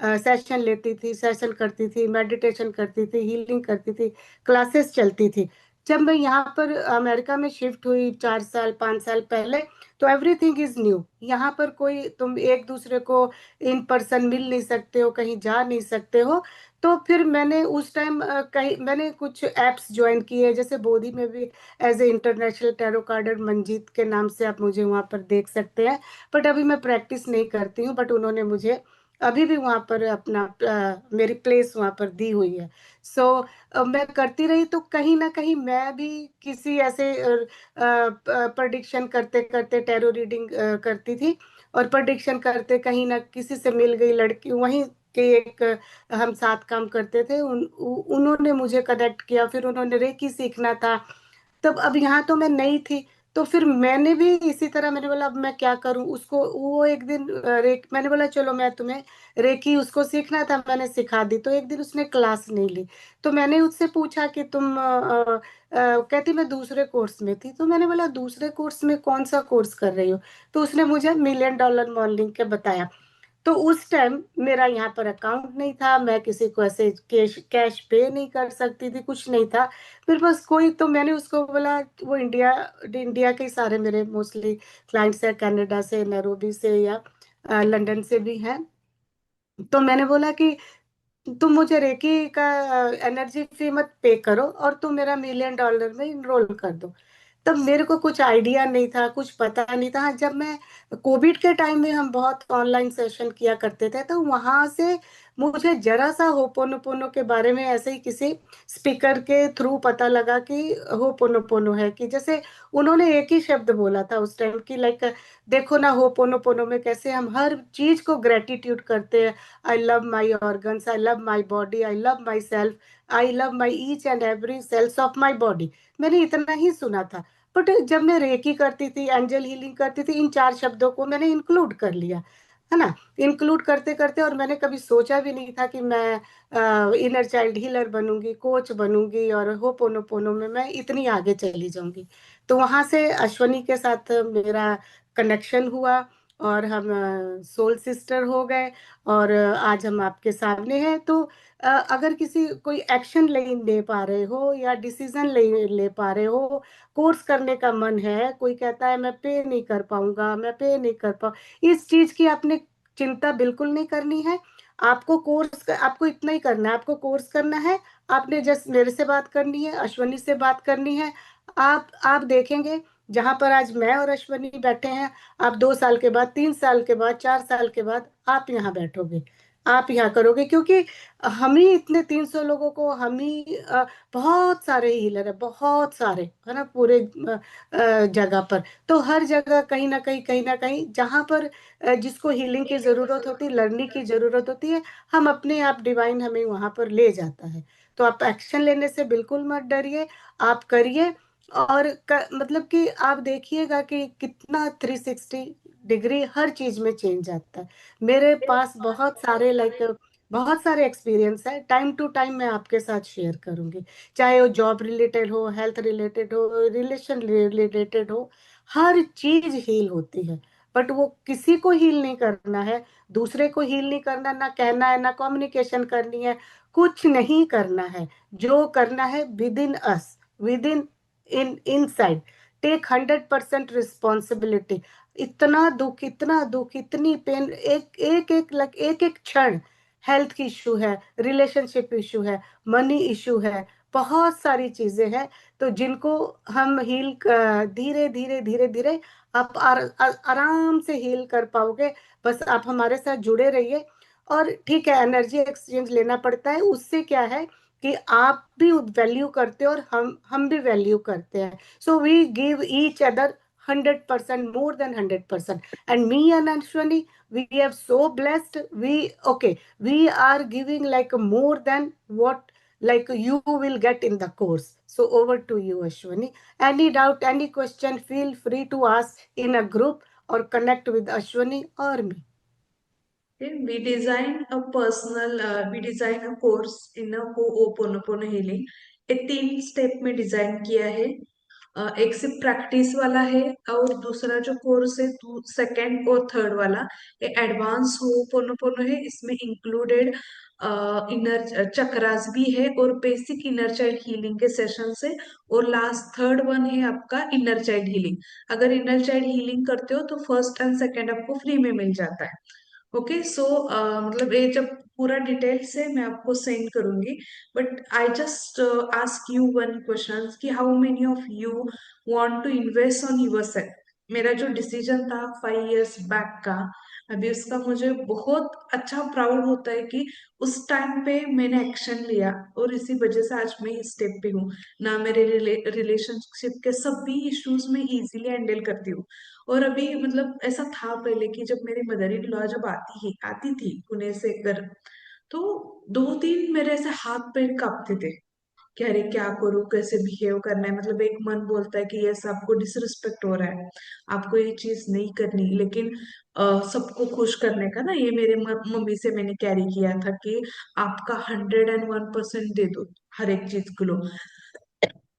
सेशन लेती थी, सेशन करती थी, मेडिटेशन करती थी, हीलिंग करती थी, क्लासेस चलती थी। जब मैं यहाँ पर अमेरिका में शिफ्ट हुई 4 साल 5 साल पहले, तो एवरीथिंग इज न्यू। यहाँ पर कोई, तुम एक दूसरे को इन पर्सन मिल नहीं सकते हो, कहीं जा नहीं सकते हो। तो फिर मैंने उस टाइम कहीं मैंने कुछ एप्स ज्वाइन किए, जैसे बोधी में भी एज ए इंटरनेशनल टैरो कार्डर मंजीत के नाम से आप मुझे वहाँ पर देख सकते हैं। बट अभी मैं प्रैक्टिस नहीं करती हूँ, बट उन्होंने मुझे अभी भी वहां पर अपना मेरी प्लेस वहां पर दी हुई है। सो मैं करती रही, तो कहीं ना कहीं मैं भी किसी ऐसे प्रडिक्शन करते करते टैरो रीडिंग करती थी, और प्रडिक्शन करते कहीं ना किसी से मिल गई लड़की वहीं के एक हम साथ काम करते थे, उन्होंने मुझे कनेक्ट किया, फिर उन्होंने रेकी सीखना था। तब अब यहाँ तो मैं नई थी, तो फिर मैंने भी इसी तरह, मैंने बोला अब मैं क्या करूं उसको। वो एक दिन मैंने बोला चलो मैं तुम्हें रेकी, उसको सीखना था, मैंने सिखा दी। तो एक दिन उसने क्लास नहीं ली, तो मैंने उससे पूछा कि तुम कहती मैं दूसरे कोर्स में थी। तो मैंने बोला दूसरे कोर्स में कौन सा कोर्स कर रही हो? तो उसने मुझे मिलियन डॉलर मॉर्निंग के बताया। तो उस टाइम मेरा यहाँ पर अकाउंट नहीं था, मैं किसी को ऐसे कैश कैश पे नहीं कर सकती थी, कुछ नहीं था मेरे पास कोई। तो मैंने उसको बोला, वो इंडिया इंडिया के सारे मेरे मोस्टली क्लाइंट्स है, कनाडा से, नैरोबी से, या लंदन से भी हैं। तो मैंने बोला कि तुम मुझे रेकी का एनर्जी फी मत पे करो, और तुम मेरा मिलियन डॉलर में इनरोल कर दो। तब मेरे को कुछ आइडिया नहीं था, कुछ पता नहीं था। हाँ, जब मैं कोविड के टाइम में हम बहुत ऑनलाइन सेशन किया करते थे, तो वहां से मुझे जरा सा होपोनोपोनो के बारे में ऐसे ही किसी स्पीकर के थ्रू पता लगा कि होपोनोपोनो है, कि जैसे उन्होंने एक ही शब्द बोला था उस टाइम की, लाइक देखो ना होपोनोपोनो में कैसे हम हर चीज को ग्रेटिट्यूड करते हैं। I love my organs, I love my body, I love my self, I love my each and every cells of my body. मैंने इतना ही सुना था। बट जब मैं रेकी करती थी, एंजल हीलिंग करती थी, इन चार शब्दों को मैंने इंक्लूड कर लिया, है ना। इंक्लूड करते करते, और मैंने कभी सोचा भी नहीं था कि मैं इनर चाइल्ड हीलर बनूंगी, कोच बनूंगी, और होपोनोपोनो में मैं इतनी आगे चली जाऊंगी। तो वहां से अश्वनी के साथ मेरा कनेक्शन हुआ, और हम सोल सिस्टर हो गए, और आज हम आपके सामने हैं। तो अगर किसी कोई एक्शन ले ले पा रहे हो, या डिसीजन ले ले पा रहे हो, कोर्स करने का मन है, कोई कहता है मैं पे नहीं कर पाऊंगा, मैं पे नहीं कर पाऊँ, इस चीज की आपने चिंता बिल्कुल नहीं करनी है। आपको आपको इतना ही करना है, आपको कोर्स करना है। आपने जस्ट मेरे से बात करनी है, अश्वनी से बात करनी है। आप देखेंगे, जहां पर आज मैं और अश्वनी बैठे हैं, आप 2 साल के बाद, 3 साल के बाद, 4 साल के बाद आप यहाँ बैठोगे, आप यहाँ करोगे, क्योंकि हम ही इतने 300 लोगों को, हम ही बहुत सारे हीलर है, बहुत सारे, है ना, पूरे जगह पर। तो हर जगह कहीं ना कहीं जहां पर जिसको हीलिंग की जरूरत होती है, लर्निंग की जरूरत होती है, हम अपने आप, डिवाइन हमें वहां पर ले जाता है। तो आप एक्शन लेने से बिल्कुल मत डरिए, आप करिए। और मतलब कि आप देखिएगा कि कितना 360 डिग्री हर चीज में चेंज आता है। मेरे पास बहुत सारे, लाइक बहुत सारे एक्सपीरियंस है, टाइम टू टाइम मैं आपके साथ शेयर करूंगी। चाहे वो जॉब रिलेटेड हो, हेल्थ रिलेटेड हो, रिलेशन रिलेटेड हो, हर चीज हील होती है। बट वो किसी को हील नहीं करना है, दूसरे को हील नहीं करना, ना कहना है, ना कम्युनिकेशन करनी है, कुछ नहीं करना है। जो करना है within us, within inside, take 100% responsibility. इतना दुख, इतनी पेन, एक एक एक लग एक एक क्षण, हेल्थ की इशू है, रिलेशनशिप इशू है, मनी इशू है, बहुत सारी चीजें हैं। तो जिनको हम हील, धीरे धीरे धीरे धीरे आप आराम से हील कर पाओगे। बस आप हमारे साथ जुड़े रहिए। और ठीक है, एनर्जी एक्सचेंज लेना पड़ता है, उससे क्या है कि आप भी वैल्यू करते हो, और हम भी वैल्यू करते हैं। So we give each other 100%, more than 100%. And me and Ashwani, we have so blessed. We are giving like more than what like you will get in the course. So over to you, Ashwani. Any doubt, any question, feel free to ask in a group, or connect with Ashwani or me. we design a course in a Ho'oponopono healing. ये 3 step में design किया है। एक सिर्फ practice वाला है, और दूसरा जो कोर्स है सेकंड और थर्ड वाला ये एडवांस होपोनोपोनो है। इसमें इंक्लूडेड इनर चक्रास भी है, और बेसिक इनर चाइल्ड हीलिंग के सेशन है। और लास्ट थर्ड वन है आपका इनर चाइल्ड हीलिंग। अगर इनर चाइल्ड हीलिंग करते हो तो फर्स्ट एंड सेकंड आपको फ्री में मिल जाता है। ओके, सो मतलब ये जब पूरा डिटेल्स है मैं आपको सेंड करूंगी। But I just ask you one question कि how many of you want to invest on yourself. मेरा जो डिसीजन था 5 years बैक का, अभी उसका मुझे बहुत अच्छा प्राउड होता है कि उस टाइम पे मैंने एक्शन लिया, और इसी वजह से आज मैं इस स्टेप पे हूँ ना। मेरे रिलेशनशिप के सभी इश्यूज में इजीली हैंडल करती हूँ। और अभी मतलब ऐसा था पहले कि जब मेरी मदर इन लॉ जब आती थी पुणे से घर, तो 2 दिन मेरे ऐसे हाथ पैर कांपते थे कि अरे क्या करूं, कैसे बिहेव करना है। मतलब एक मन बोलता है कि ये आपको डिसरिस्पेक्ट हो रहा है, आपको ये चीज नहीं करनी, लेकिन सबको खुश करने का ना, ये मेरे मम्मी से मैंने कैरी किया था कि आपका 101% दे दो हर एक चीज को लो,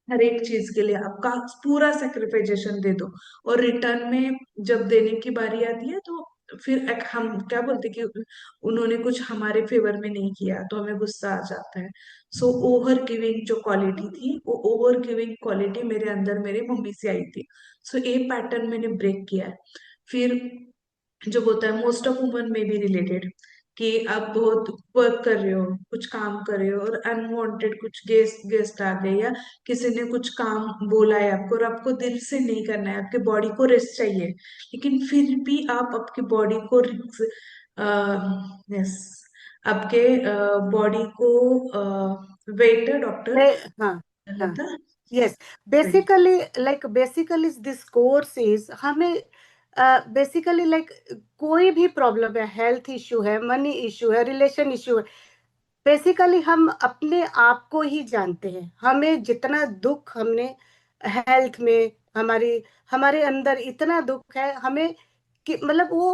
हर एक चीज के लिए आपका पूरा सेक्रिफाइजेशन दे दो, और रिटर्न में जब देने की बारी आती है तो फिर हम क्या बोलते कि उन्होंने कुछ हमारे फेवर में नहीं किया तो हमें गुस्सा आ जाता है। सो ओवर गिविंग जो क्वालिटी थी, वो ओवर गिविंग क्वालिटी मेरे अंदर मेरे मम्मी से आई थी। सो ये पैटर्न मैंने ब्रेक किया है। फिर जो होता है मोस्ट ऑफ वुमन में भी रिलेटेड, कि आप बहुत वर्क कर रहे हो, कुछ काम कर रहे हो, और अनवांटेड कुछ गेस्ट गेस्ट आ गए, या किसी ने कुछ काम बोला है आपको और आपको दिल से नहीं करना है, आपके बॉडी को रेस्ट चाहिए, लेकिन फिर भी आप आपकी बॉडी को यस, आपके बॉडी को वेट डॉक्टर हाँ हाँ, लता। yes, basically this course is हमें बेसिकली लाइक कोई भी प्रॉब्लम है, हेल्थ इशू है, मनी इशू है, रिलेशन इशू है, बेसिकली हम अपने आप को ही जानते हैं। हमें जितना दुख हमने हेल्थ में, हमारी हमारे अंदर इतना दुख है हमें कि मतलब वो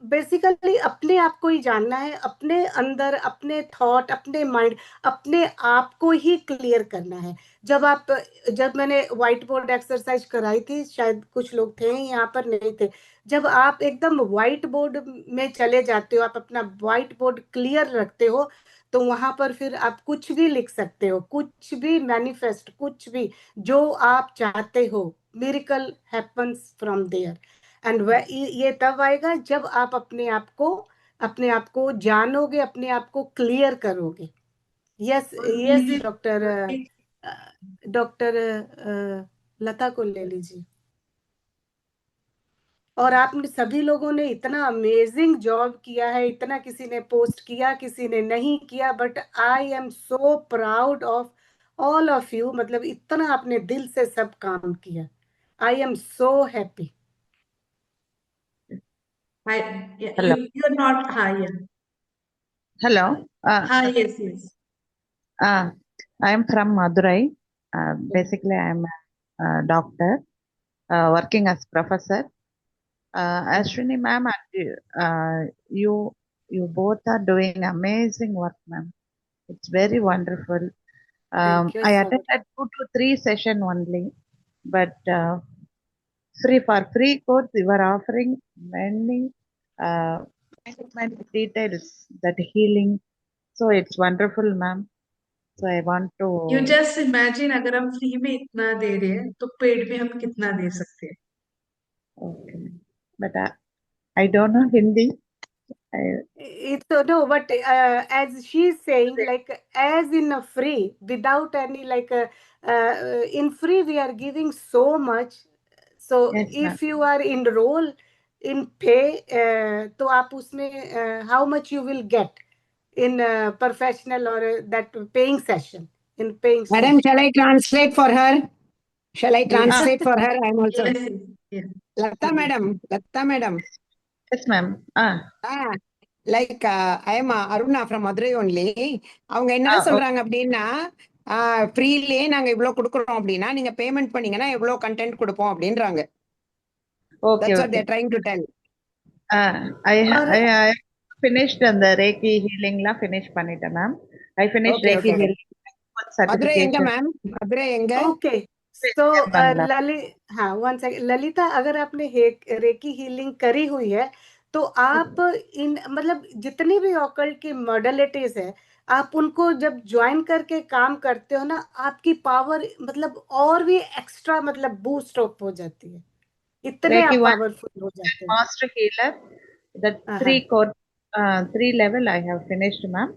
बेसिकली अपने आप को ही जानना है, अपने अंदर अपने थॉट, अपने माइंड, अपने आप को ही क्लियर करना है। जब मैंने व्हाइट बोर्ड एक्सरसाइज कराई थी, शायद कुछ लोग थे यहाँ पर, नहीं थे, जब आप एकदम व्हाइट बोर्ड में चले जाते हो, आप अपना व्हाइट बोर्ड क्लियर रखते हो, तो वहां पर फिर आप कुछ भी लिख सकते हो, कुछ भी मैनिफेस्ट, कुछ भी जो आप चाहते हो, miracle happens from there. And ये तब आएगा जब आप अपने आप को जानोगे, अपने आप को क्लियर करोगे। यस और यस मुझे डॉक्टर, डॉक्टर लता को ले लीजिए। और आपने सभी लोगों ने इतना अमेजिंग जॉब किया है, इतना किसी ने पोस्ट किया, किसी ने नहीं किया, but I am so proud of all of you. मतलब इतना आपने दिल से सब काम किया। I am so happy. Hi, Hello. You are not, हाँ या, Hello. हाँ, yes yes. Uh, I am from Madurai. Basically, I am a doctor working as professor. Ashwini ma'am, you you both are doing amazing work, ma'am. It's very wonderful. Thank you I so much. attended 2 to 3 session only, but free for free course you are offering many uh, many details that healing. So it's wonderful, ma'am. So I want you to, just imagine, अगर हम free में इतना दे रहे हैं तो paid में हम कितना दे सकते हैं। okay, but I don't know Hindi. I, It's no, but as she's saying, like as in a free, without any in free we are giving so much. So yes, ma'am. if you are enroll in pay, तो आप उसमें how much you will get in professional or that paying session, in paying Madam, session. shall I translate for her? Shall I yes Ah, translate for her? I'm also. Yes. Lata madam. yes, ma'am. Ah, like I am Aruna from Madurai only. அவங்க என்ன Okay, சொல்றாங்க அப்படின்னா ஃப்ரீலயே நாங்க இவ்வளவு கொடுக்குறோம் அப்படின்னா நீங்க payment பண்ணீங்கன்னா எவ்வளவு கண்டென்ட் கொடுப்போம் அப்படின்றாங்க. okay, That's what okay. they're trying to tell. और I finished the Reiki healing la finish பண்ணிட்டேன் ma'am. I finished Okay, Reiki okay. healing Madurai எங்க certification. மேம்? மதுரை எங்க? ओके, सो Bangla. हाँ, वन सेकंड ललिता, अगर आपने रेकी हीलिंग करी हुई है तो आप इन मतलब जितनी भी ऑकल्ट की मॉडलिटीज है, आप उनको जब ज्वाइन करके काम करते हो ना, आपकी पावर मतलब और भी एक्स्ट्रा मतलब बूस्ट अप हो जाती है, इतने Reiki आप 1 पावरफुल हो जाते हैं। master healer. That हाँ, 3 level I have finished, ma'am.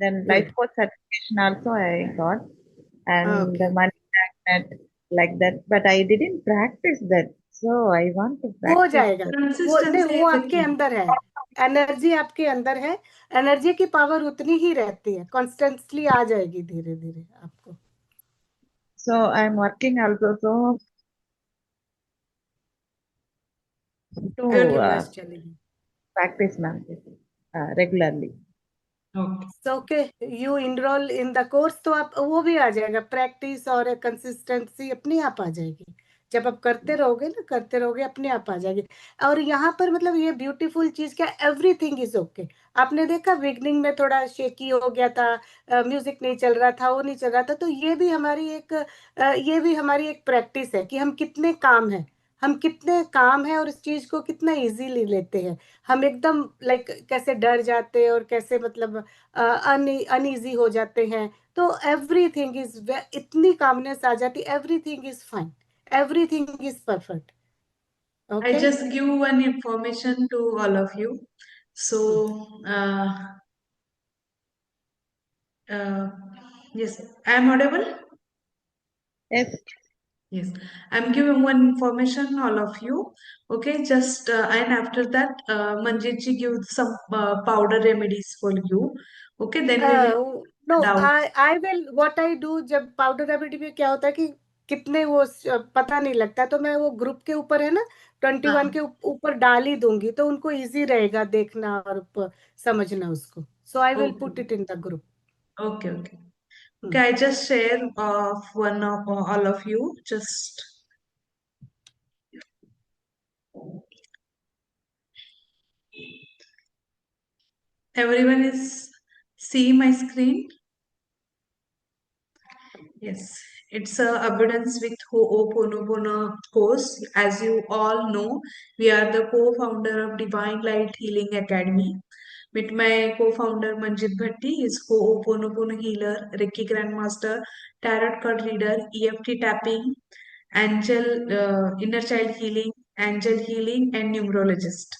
Then life good, coach certification also I got, and okay the okay, money magnet like that. But I didn't practice that, so I want to हो practice जाएगा, that. वो नहीं, consistency वो आपके रखिए। अंदर है, energy आपके अंदर है, एनर्जी की पावर उतनी ही रहती है, कॉन्स्टेंटली आ जाएगी धीरे धीरे आपको। So I'm working also to आपकी वॉइस चली गई। practice ma'am regularly. Okay so okay, you enrol in the course, तो आप वो भी आ जाएगा, प्रैक्टिस और कंसिस्टेंसी अपने आप आ जाएगी। जब आप करते रहोगे ना, करते रहोगे, अपने आप आ जाएगी। और यहाँ पर मतलब ये ब्यूटीफुल चीज क्या, एवरीथिंग इज ओके। आपने देखा बिगनिंग में थोड़ा शेकी हो गया था, म्यूजिक नहीं चल रहा था, वो नहीं चल रहा था, तो ये भी हमारी एक प्रैक्टिस है कि हम कितने काम हैं, हम कितने काम हैं और इस चीज को कितना इजीली लेते हैं। हम एकदम लाइक कैसे डर जाते हैं और कैसे मतलब अनईजी हो जाते हैं। तो एवरीथिंग इज, इतनी कामनेस आ जाती, everything is fine, everything is perfect. I okay, just give one information to all of you. So, uh, yes, I am audible. Yes. Yes, I'm giving one information all of you. Okay, just and after that, Manjit ji give some powder remedies for you. Okay, then we will no, doubt. I will what I do, जब powder remedy में क्या होता है कि कितने वो पता नहीं लगता, तो मैं वो ग्रुप के ऊपर है ना, 21 हाँ, के ऊपर डाल ही दूंगी, तो उनको इजी रहेगा देखना और समझना उसको। So I will okay, put it in the group. okay, okay. Okay, I just share of one of all of you. Just everyone is see my screen. Yes, it's a abundance with Ho'oponopono course. As you all know, we are the co-founder of Divine Light Healing Academy. With my co-founder Manjit Bhatti is Ho'oponopono healer, Reiki Grandmaster, Tarot card reader, EFT tapping, angel inner child healing, angel healing, and numerologist.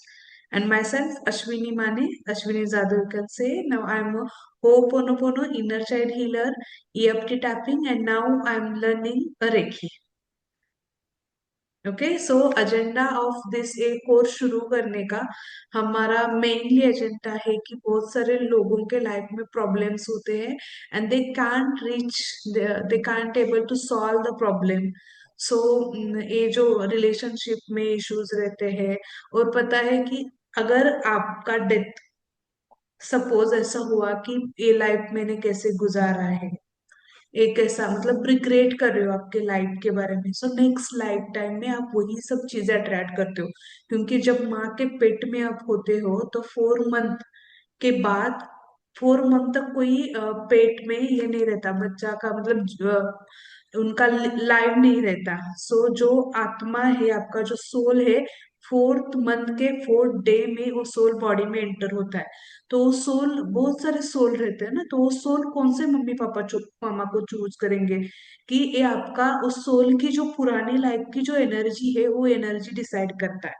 And myself, Ashwini Mane, Ashwini Zadu, you can say. Now I'm a Ho'oponopono inner child healer, EFT tapping, and now I'm learning a Reiki. Okay, so agenda of this एक course शुरू करने का हमारा mainly agenda है कि बहुत सारे लोगों के लाइफ में प्रॉब्लम्स होते हैं and they can't reach, they can't able to solve the problem. So ये जो रिलेशनशिप में इश्यूज रहते हैं, और पता है कि अगर आपका डेथ सपोज ऐसा हुआ कि ये लाइफ मैंने कैसे गुजारा है, एक ऐसा मतलब रिग्रेट कर रहे हो आपके लाइफ के बारे में, सो नेक्स्ट लाइफ टाइम में आप वही सब चीजें अट्रैक्ट करते हो। क्योंकि जब माँ के पेट में आप होते हो तो 4 मंथ के बाद, 4 मंथ तक कोई पेट में ये नहीं रहता बच्चा का, मतलब उनका लाइव नहीं रहता। सो जो आत्मा है आपका, जो सोल है, 4th मंथ के 4th डे में वो सोल बॉडी में एंटर होता है। तो वो सोल, बहुत सारे सोल रहते हैं ना, तो वो सोल कौन से मम्मी पापा मामा को चूज करेंगे, कि ये आपका उस सोल की जो पुरानी लाइफ की जो एनर्जी है, वो एनर्जी डिसाइड करता है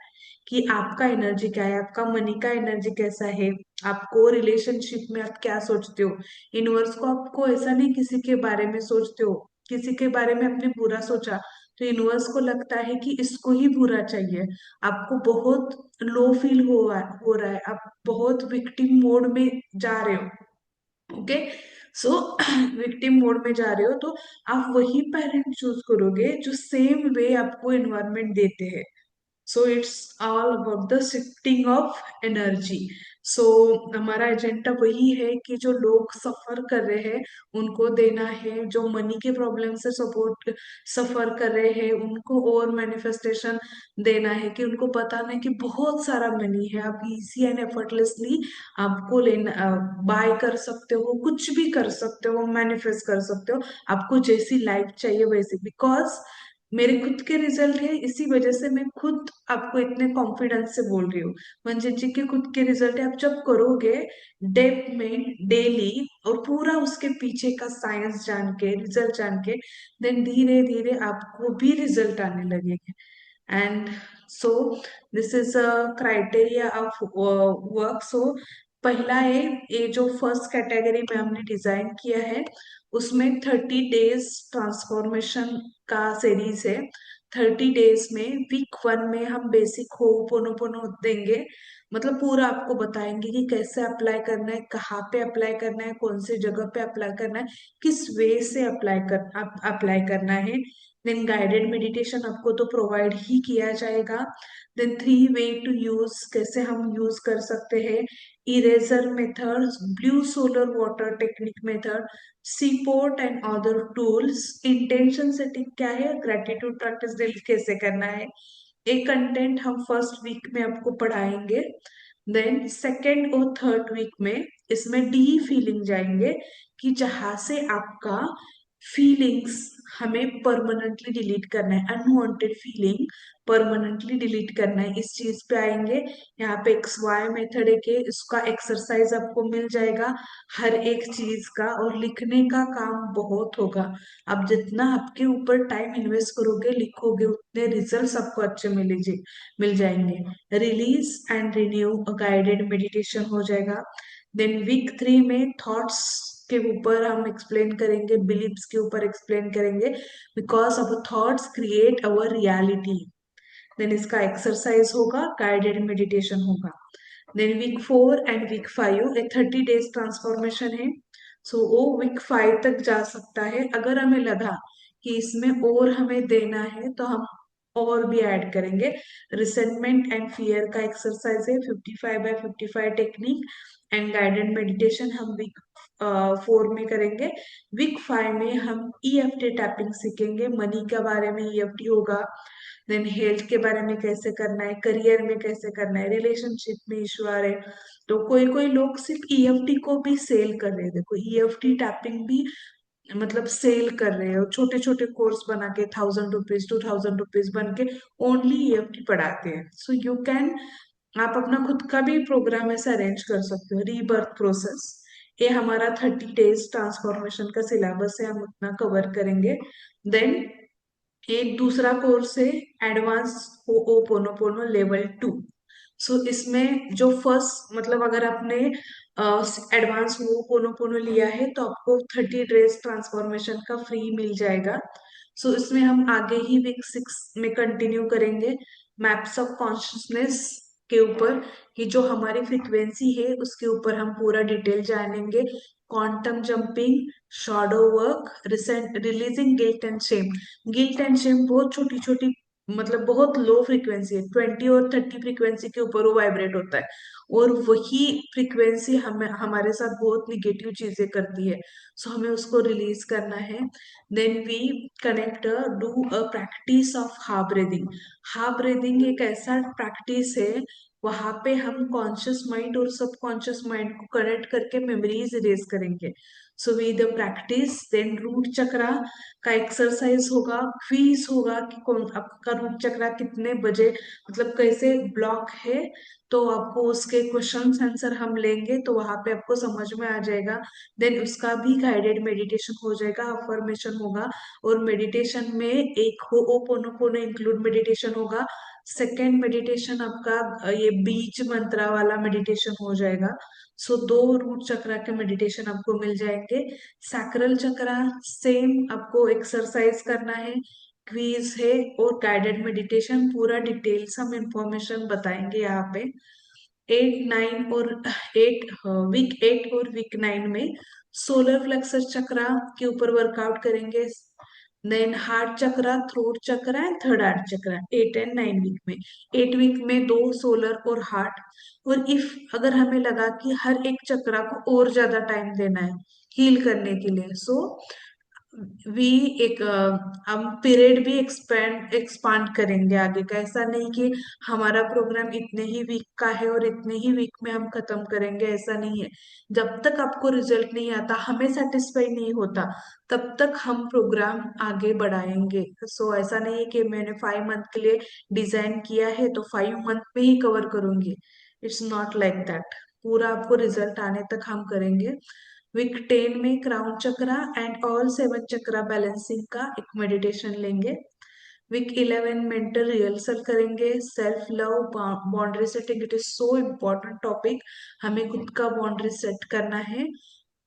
कि आपका एनर्जी क्या है, आपका मनी का एनर्जी कैसा है, आपको रिलेशनशिप में आप क्या सोचते हो। यूनिवर्स को आपको ऐसा नहीं किसी के बारे में सोचते हो, किसी के बारे में आपने बुरा सोचा तो यूनिवर्स को लगता है कि इसको ही बुरा चाहिए। आपको बहुत लो फील हो रहा है, आप बहुत विक्टिम मोड में जा रहे हो। ओके, सो विक्टिम मोड में जा रहे हो तो आप वही पेरेंट चूज करोगे जो सेम वे आपको एनवायरमेंट देते हैं। So it's all about the shifting of energy. So हमारा एजेंडा वही है कि जो लोग सफर कर रहे हैं उनको देना है, जो मनी के प्रॉब्लम से सपोर्ट सफर कर रहे हैं उनको और मैनिफेस्टेशन देना है, कि उनको बताना है कि बहुत सारा मनी है, आप इजी एंड एफर्टलेसली आपको लेना, बाय कर सकते हो, कुछ भी कर सकते हो, मैनिफेस्ट कर सकते हो, आपको जैसी लाइफ चाहिए वैसी। बिकॉज मेरे खुद के रिजल्ट है, इसी वजह से मैं खुद आपको इतने कॉन्फिडेंस से बोल रही हूँ। मंजित जी के खुद के रिजल्ट है, आप जब करोगे डेप्थ में डेली और पूरा उसके पीछे का साइंस जान के, रिजल्ट जान के, देन धीरे धीरे आपको भी रिजल्ट आने लगेंगे। And so this is a criteria of work. So पहला है, ये जो फर्स्ट कैटेगरी में हमने डिजाइन किया है उसमें 30 डेज ट्रांसफॉर्मेशन का सीरीज है। 30 डेज में वीक 1 में हम बेसिक होपोनोपोनो देंगे, मतलब पूरा आपको बताएंगे कि कैसे अप्लाई करना है, कहाँ पे अप्लाई करना है, कौन से जगह पे अप्लाई करना है, किस वे से अप्लाई करना है। देन गाइडेड मेडिटेशन आपको तो प्रोवाइड ही किया जाएगा। देन 3 वे टू यूज, कैसे हम यूज कर सकते हैं, eraser method, blue solar water technique method, C port and other tools, intention setting क्या है, ग्रेटिट्यूड प्रैक्टिस डेली कैसे करना है। एक कंटेंट हम फर्स्ट वीक में आपको पढ़ाएंगे। देन सेकेंड और थर्ड वीक में इसमें डी फीलिंग जाएंगे, कि जहां से आपका फीलिंग्स हमें परमानेंटली डिलीट करना है, अनवांटेड फीलिंग परमानेंटली डिलीट करना है, इस चीज पे आएंगे। यहाँ पे XY मेथड है कि इसका एक्सरसाइज आपको मिल जाएगा हर एक चीज का, और लिखने का काम बहुत होगा। आप जितना आपके ऊपर टाइम इन्वेस्ट करोगे, लिखोगे, उतने रिजल्ट्स आपको अच्छे मिल जाएंगे। Release and renew guided meditation हो जाएगा। देन वीक 3 में थॉट्स के ऊपर हम एक्सप्लेन करेंगे, बिलीव्स के ऊपर एक्सप्लेन करेंगे, because our thoughts create our reality. Then इसका एक्सरसाइज होगा, गाइडेड मेडिटेशन होगा। Then week 4 and week 5 a 30 days transformation है। सो वो वीक 5 तक जा सकता है। अगर हमें लगा कि इसमें और हमें देना है तो हम और भी ऐड करेंगे। रिसेंटमेंट एंड फियर का एक्सरसाइज है, 55/55 टेक्निक एंड गाइडेड मेडिटेशन हम वीक 4 में करेंगे। वीक 5 में हम EFT टैपिंग सीखेंगे, मनी के बारे में EFT होगा। देन हेल्थ के बारे में कैसे करना है, करियर में कैसे करना है, रिलेशनशिप में इशू आ रहे, तो कोई कोई लोग सिर्फ EFT को भी सेल कर रहे हैं। देखो EFT टैपिंग भी मतलब सेल कर रहे हो, छोटे छोटे कोर्स बना के 1000 रुपीज 2000 रुपीज बन के ओनली EFT पढ़ाते हैं। सो यू कैन, आप अपना खुद का भी प्रोग्राम ऐसा अरेंज कर सकते हो। रीबर्थ प्रोसेस, ये हमारा 30 डेज ट्रांसफॉर्मेशन का सिलेबस है, हम उतना कवर करेंगे। देन एक दूसरा कोर्स है एडवांस होओपोनोपोनो लेवल 2। सो इसमें जो फर्स्ट, मतलब अगर आपने एडवांस होओपोनोपोनो लिया है तो आपको 30 डेज ट्रांसफॉर्मेशन का फ्री मिल जाएगा। सो इसमें हम आगे ही वीक 6 में कंटिन्यू करेंगे मैप्स ऑफ कॉन्शियसनेस के ऊपर, कि जो हमारी फ्रीक्वेंसी है उसके ऊपर हम पूरा डिटेल जानेंगे। Quantum jumping, shadow work, releasing guilt and Shem. Guilt and Shem बहुत छोटी छोटी, मतलब बहुत लो फ्रीक्वेंसी है, 20 और 30 फ्रीक्वेंसी के ऊपर वो वाइब्रेट होता है, और वही फ्रीक्वेंसी हमें हमारे साथ बहुत निगेटिव चीजें करती है। सो हमें उसको रिलीज करना है। Then we connect, do a practice of half breathing. Half breathing एक ऐसा प्रैक्टिस है, वहां पे हम कॉन्शियस माइंड और सबकॉन्शियस माइंड को कनेक्ट करके मेमोरीज इरेज करेंगे। So we the practice. Then root chakra का एक्सरसाइज होगा, क्वीज होगा कि कौन आपका रूट चक्रा कितने बजे, मतलब कैसे ब्लॉक है, तो आपको उसके क्वेश्चन आंसर हम लेंगे, तो वहां पे आपको समझ में आ जाएगा। देन उसका भी गाइडेड मेडिटेशन हो जाएगा, अफर्मेशन होगा, और मेडिटेशन में एक होओपोनोपोनो इंक्लूड मेडिटेशन होगा। सेकेंड मेडिटेशन आपका ये बीज मंत्रा वाला मेडिटेशन हो जाएगा। सो 2 रूट चक्रा के मेडिटेशन आपको मिल जाएंगे। सैक्रल चक्रा सेम आपको एक्सरसाइज करना है, क्वीज है और गाइडेड मेडिटेशन, पूरा डिटेल्स हम इंफॉर्मेशन बताएंगे यहाँ पे। 8 9 और 8 वीक 8 और वीक 9 में सोलर फ्लेक्सर चक्रा के ऊपर वर्कआउट करेंगे। Then heart chakra, throat chakra and third heart chakra 8 and 9 week में। 8 वीक में 2 सोलर और हार्ट। और इफ अगर हमें लगा कि हर एक चक्रा को और ज्यादा टाइम देना है हील करने के लिए, सो वी एक हम पीरियड भी एक्सपांड करेंगे आगे का। ऐसा नहीं कि हमारा प्रोग्राम इतने ही वीक का है और इतने ही वीक में हम खत्म करेंगे, ऐसा नहीं है। जब तक आपको रिजल्ट नहीं आता, हमें सेटिस्फाई नहीं होता, तब तक हम प्रोग्राम आगे बढ़ाएंगे। सो ऐसा नहीं है कि मैंने 5 मंथ के लिए डिजाइन किया है तो 5 मंथ में ही कवर करूंगी, इट्स नॉट लाइक दैट। पूरा आपको रिजल्ट आने तक हम करेंगे। वीक 10 में crown chakra and all 7 chakra balancing का एक मेडिटेशन लेंगे। वीक 11 मेंटल रिहर्सल करेंगे, self love, boundary setting, it is so important topic, हमें खुद का बाउंड्री सेट करना है।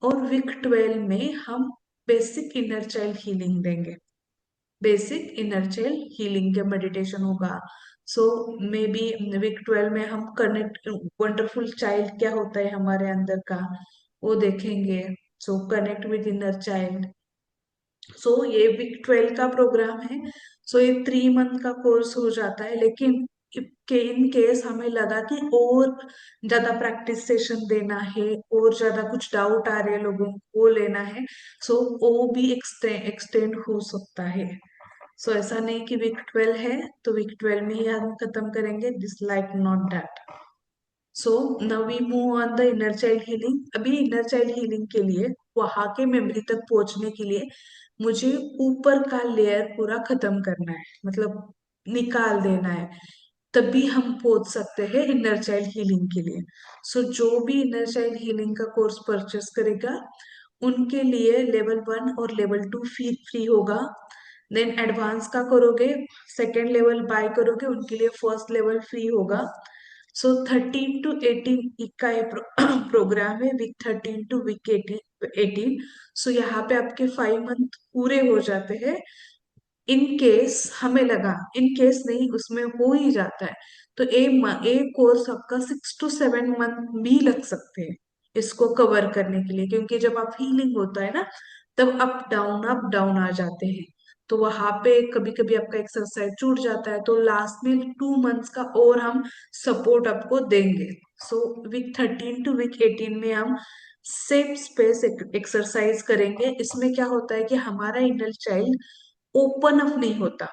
और वीक 12 में हम बेसिक इनर चाइल्ड हीलिंग देंगे। बेसिक इनर चाइल्ड हीलिंग के मेडिटेशन होगा। सो मे बी वीक 12 में हम कनेक्ट वंडरफुल चाइल्ड क्या होता है हमारे अंदर का वो देखेंगे। So connect with inner child. So ये वीक 12 का प्रोग्राम है। सो ये 3 मंथ का कोर्स हो जाता है, लेकिन इन केस हमें लगा कि और ज्यादा प्रैक्टिस सेशन देना है और ज्यादा कुछ डाउट आ रहे हैं लोगों को वो लेना है, सो वो भी एक्सटेंड हो सकता है। सो ऐसा नहीं कि वीक 12 है तो वीक 12 में ही हम खत्म करेंगे, this like not that. So now we move on the inner child healing. अभी इनर चाइल्ड हीलिंग के लिए वहां के मेमोरी तक पहुंचने के लिए मुझे ऊपर का लेयर पूरा खत्म करना है, मतलब निकाल देना है, तभी हम पहुंच सकते हैं इनर चाइल्ड हीलिंग के लिए। सो जो भी इनर चाइल्ड हीलिंग का कोर्स परचेस करेगा उनके लिए लेवल 1 और लेवल 2 फ्री फ्री होगा। देन एडवांस का करोगे, सेकेंड लेवल बाय करोगे, उनके लिए फर्स्ट लेवल फ्री होगा। सो 13 to 18 का ये प्रोग्राम है, वीक 13 to वीक 18। सो यहाँ पे आपके 5 मंथ पूरे हो जाते हैं। इन केस हमें लगा, इन केस नहीं उसमें हो ही जाता है, तो एक कोर्स आपका 6 to 7 मंथ भी लग सकते हैं इसको कवर करने के लिए, क्योंकि जब आप हीलिंग होता है ना तब अप डाउन आ जाते हैं। तो वहां पे कभी कभी आपका एक्सरसाइज छूट जाता है, तो लास्ट में 2 मंथ्स का और हम सपोर्ट आपको देंगे। सो वीक 13 to वीक 18 में हम सेफ स्पेस एक्सरसाइज करेंगे। इसमें क्या होता है कि हमारा इनर चाइल्ड ओपन अप नहीं होता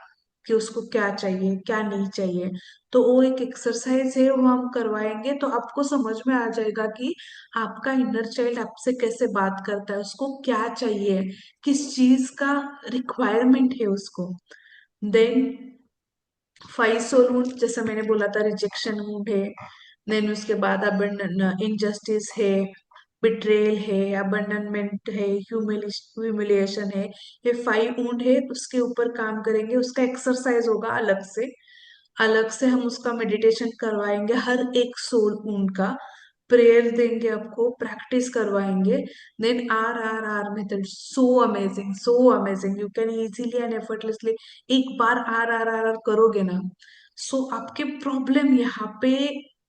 कि उसको क्या चाहिए क्या नहीं चाहिए, तो वो एक एक्सरसाइज है वो हम करवाएंगे, तो आपको समझ में आ जाएगा कि आपका इनर चाइल्ड आपसे कैसे बात करता है, उसको क्या चाहिए, किस चीज का रिक्वायरमेंट है उसको। देन 5 सोल वुंड, जैसा मैंने बोला था, रिजेक्शन वुंड है। देन उसके बाद अबंडन इनजस्टिस है, बिट्रेल है, अबंडनमेंट है, ह्यूमिलिएशन है। ये 5 वुंड है, उसके ऊपर काम करेंगे, उसका एक्सरसाइज होगा अलग से। अलग से हम उसका मेडिटेशन करवाएंगे, हर एक सोल वुंड का प्रेयर देंगे, आपको प्रैक्टिस करवाएंगे। Then RRR method, so amazing, you can easily and effortlessly एक बार RRR करोगे ना, सो आपके प्रॉब्लम यहाँ पे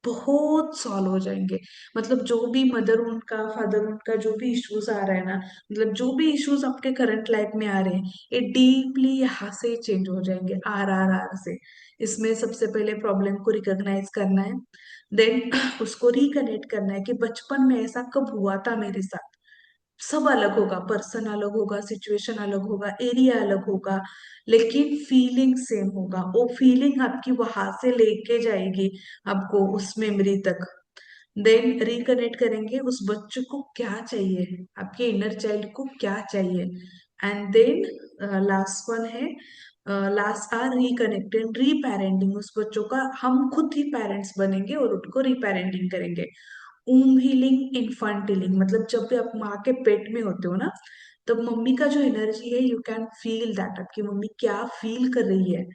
बहुत सॉल्व हो जाएंगे। मतलब जो भी मदर उनका फादर उनका जो भी इश्यूज आ रहा है ना, मतलब जो भी इश्यूज आपके करंट लाइफ में आ रहे हैं, ये डीपली यहाँ से चेंज हो जाएंगे RRR से। इसमें सबसे पहले प्रॉब्लम को रिकॉग्नाइज करना है, देन उसको रिकनेक्ट करना है कि बचपन में ऐसा कब हुआ था मेरे साथ। सब अलग होगा, पर्सन अलग होगा, सिचुएशन अलग होगा, एरिया अलग होगा, लेकिन फीलिंग सेम होगा। वो फीलिंग आपकी वहां से लेके जाएगी आपको उस मेमोरी तक। देन रिकनेक्ट करेंगे उस बच्चे को क्या चाहिए, आपके इनर चाइल्ड को क्या चाहिए। एंड देन लास्ट वन है, लास्ट आर रिकनेक्टेड रीपेरेंटिंग, उस बच्चों का हम खुद ही पेरेंट्स बनेंगे और उनको रीपेरेंटिंग करेंगे। ऊम हीलिंग, इन्फंट हीलिंग, मतलब जब भी आप माँ के पेट में होते हो ना, तब मम्मी का जो एनर्जी है यू कैन फील दैट, आपकी मम्मी क्या फील कर रही है,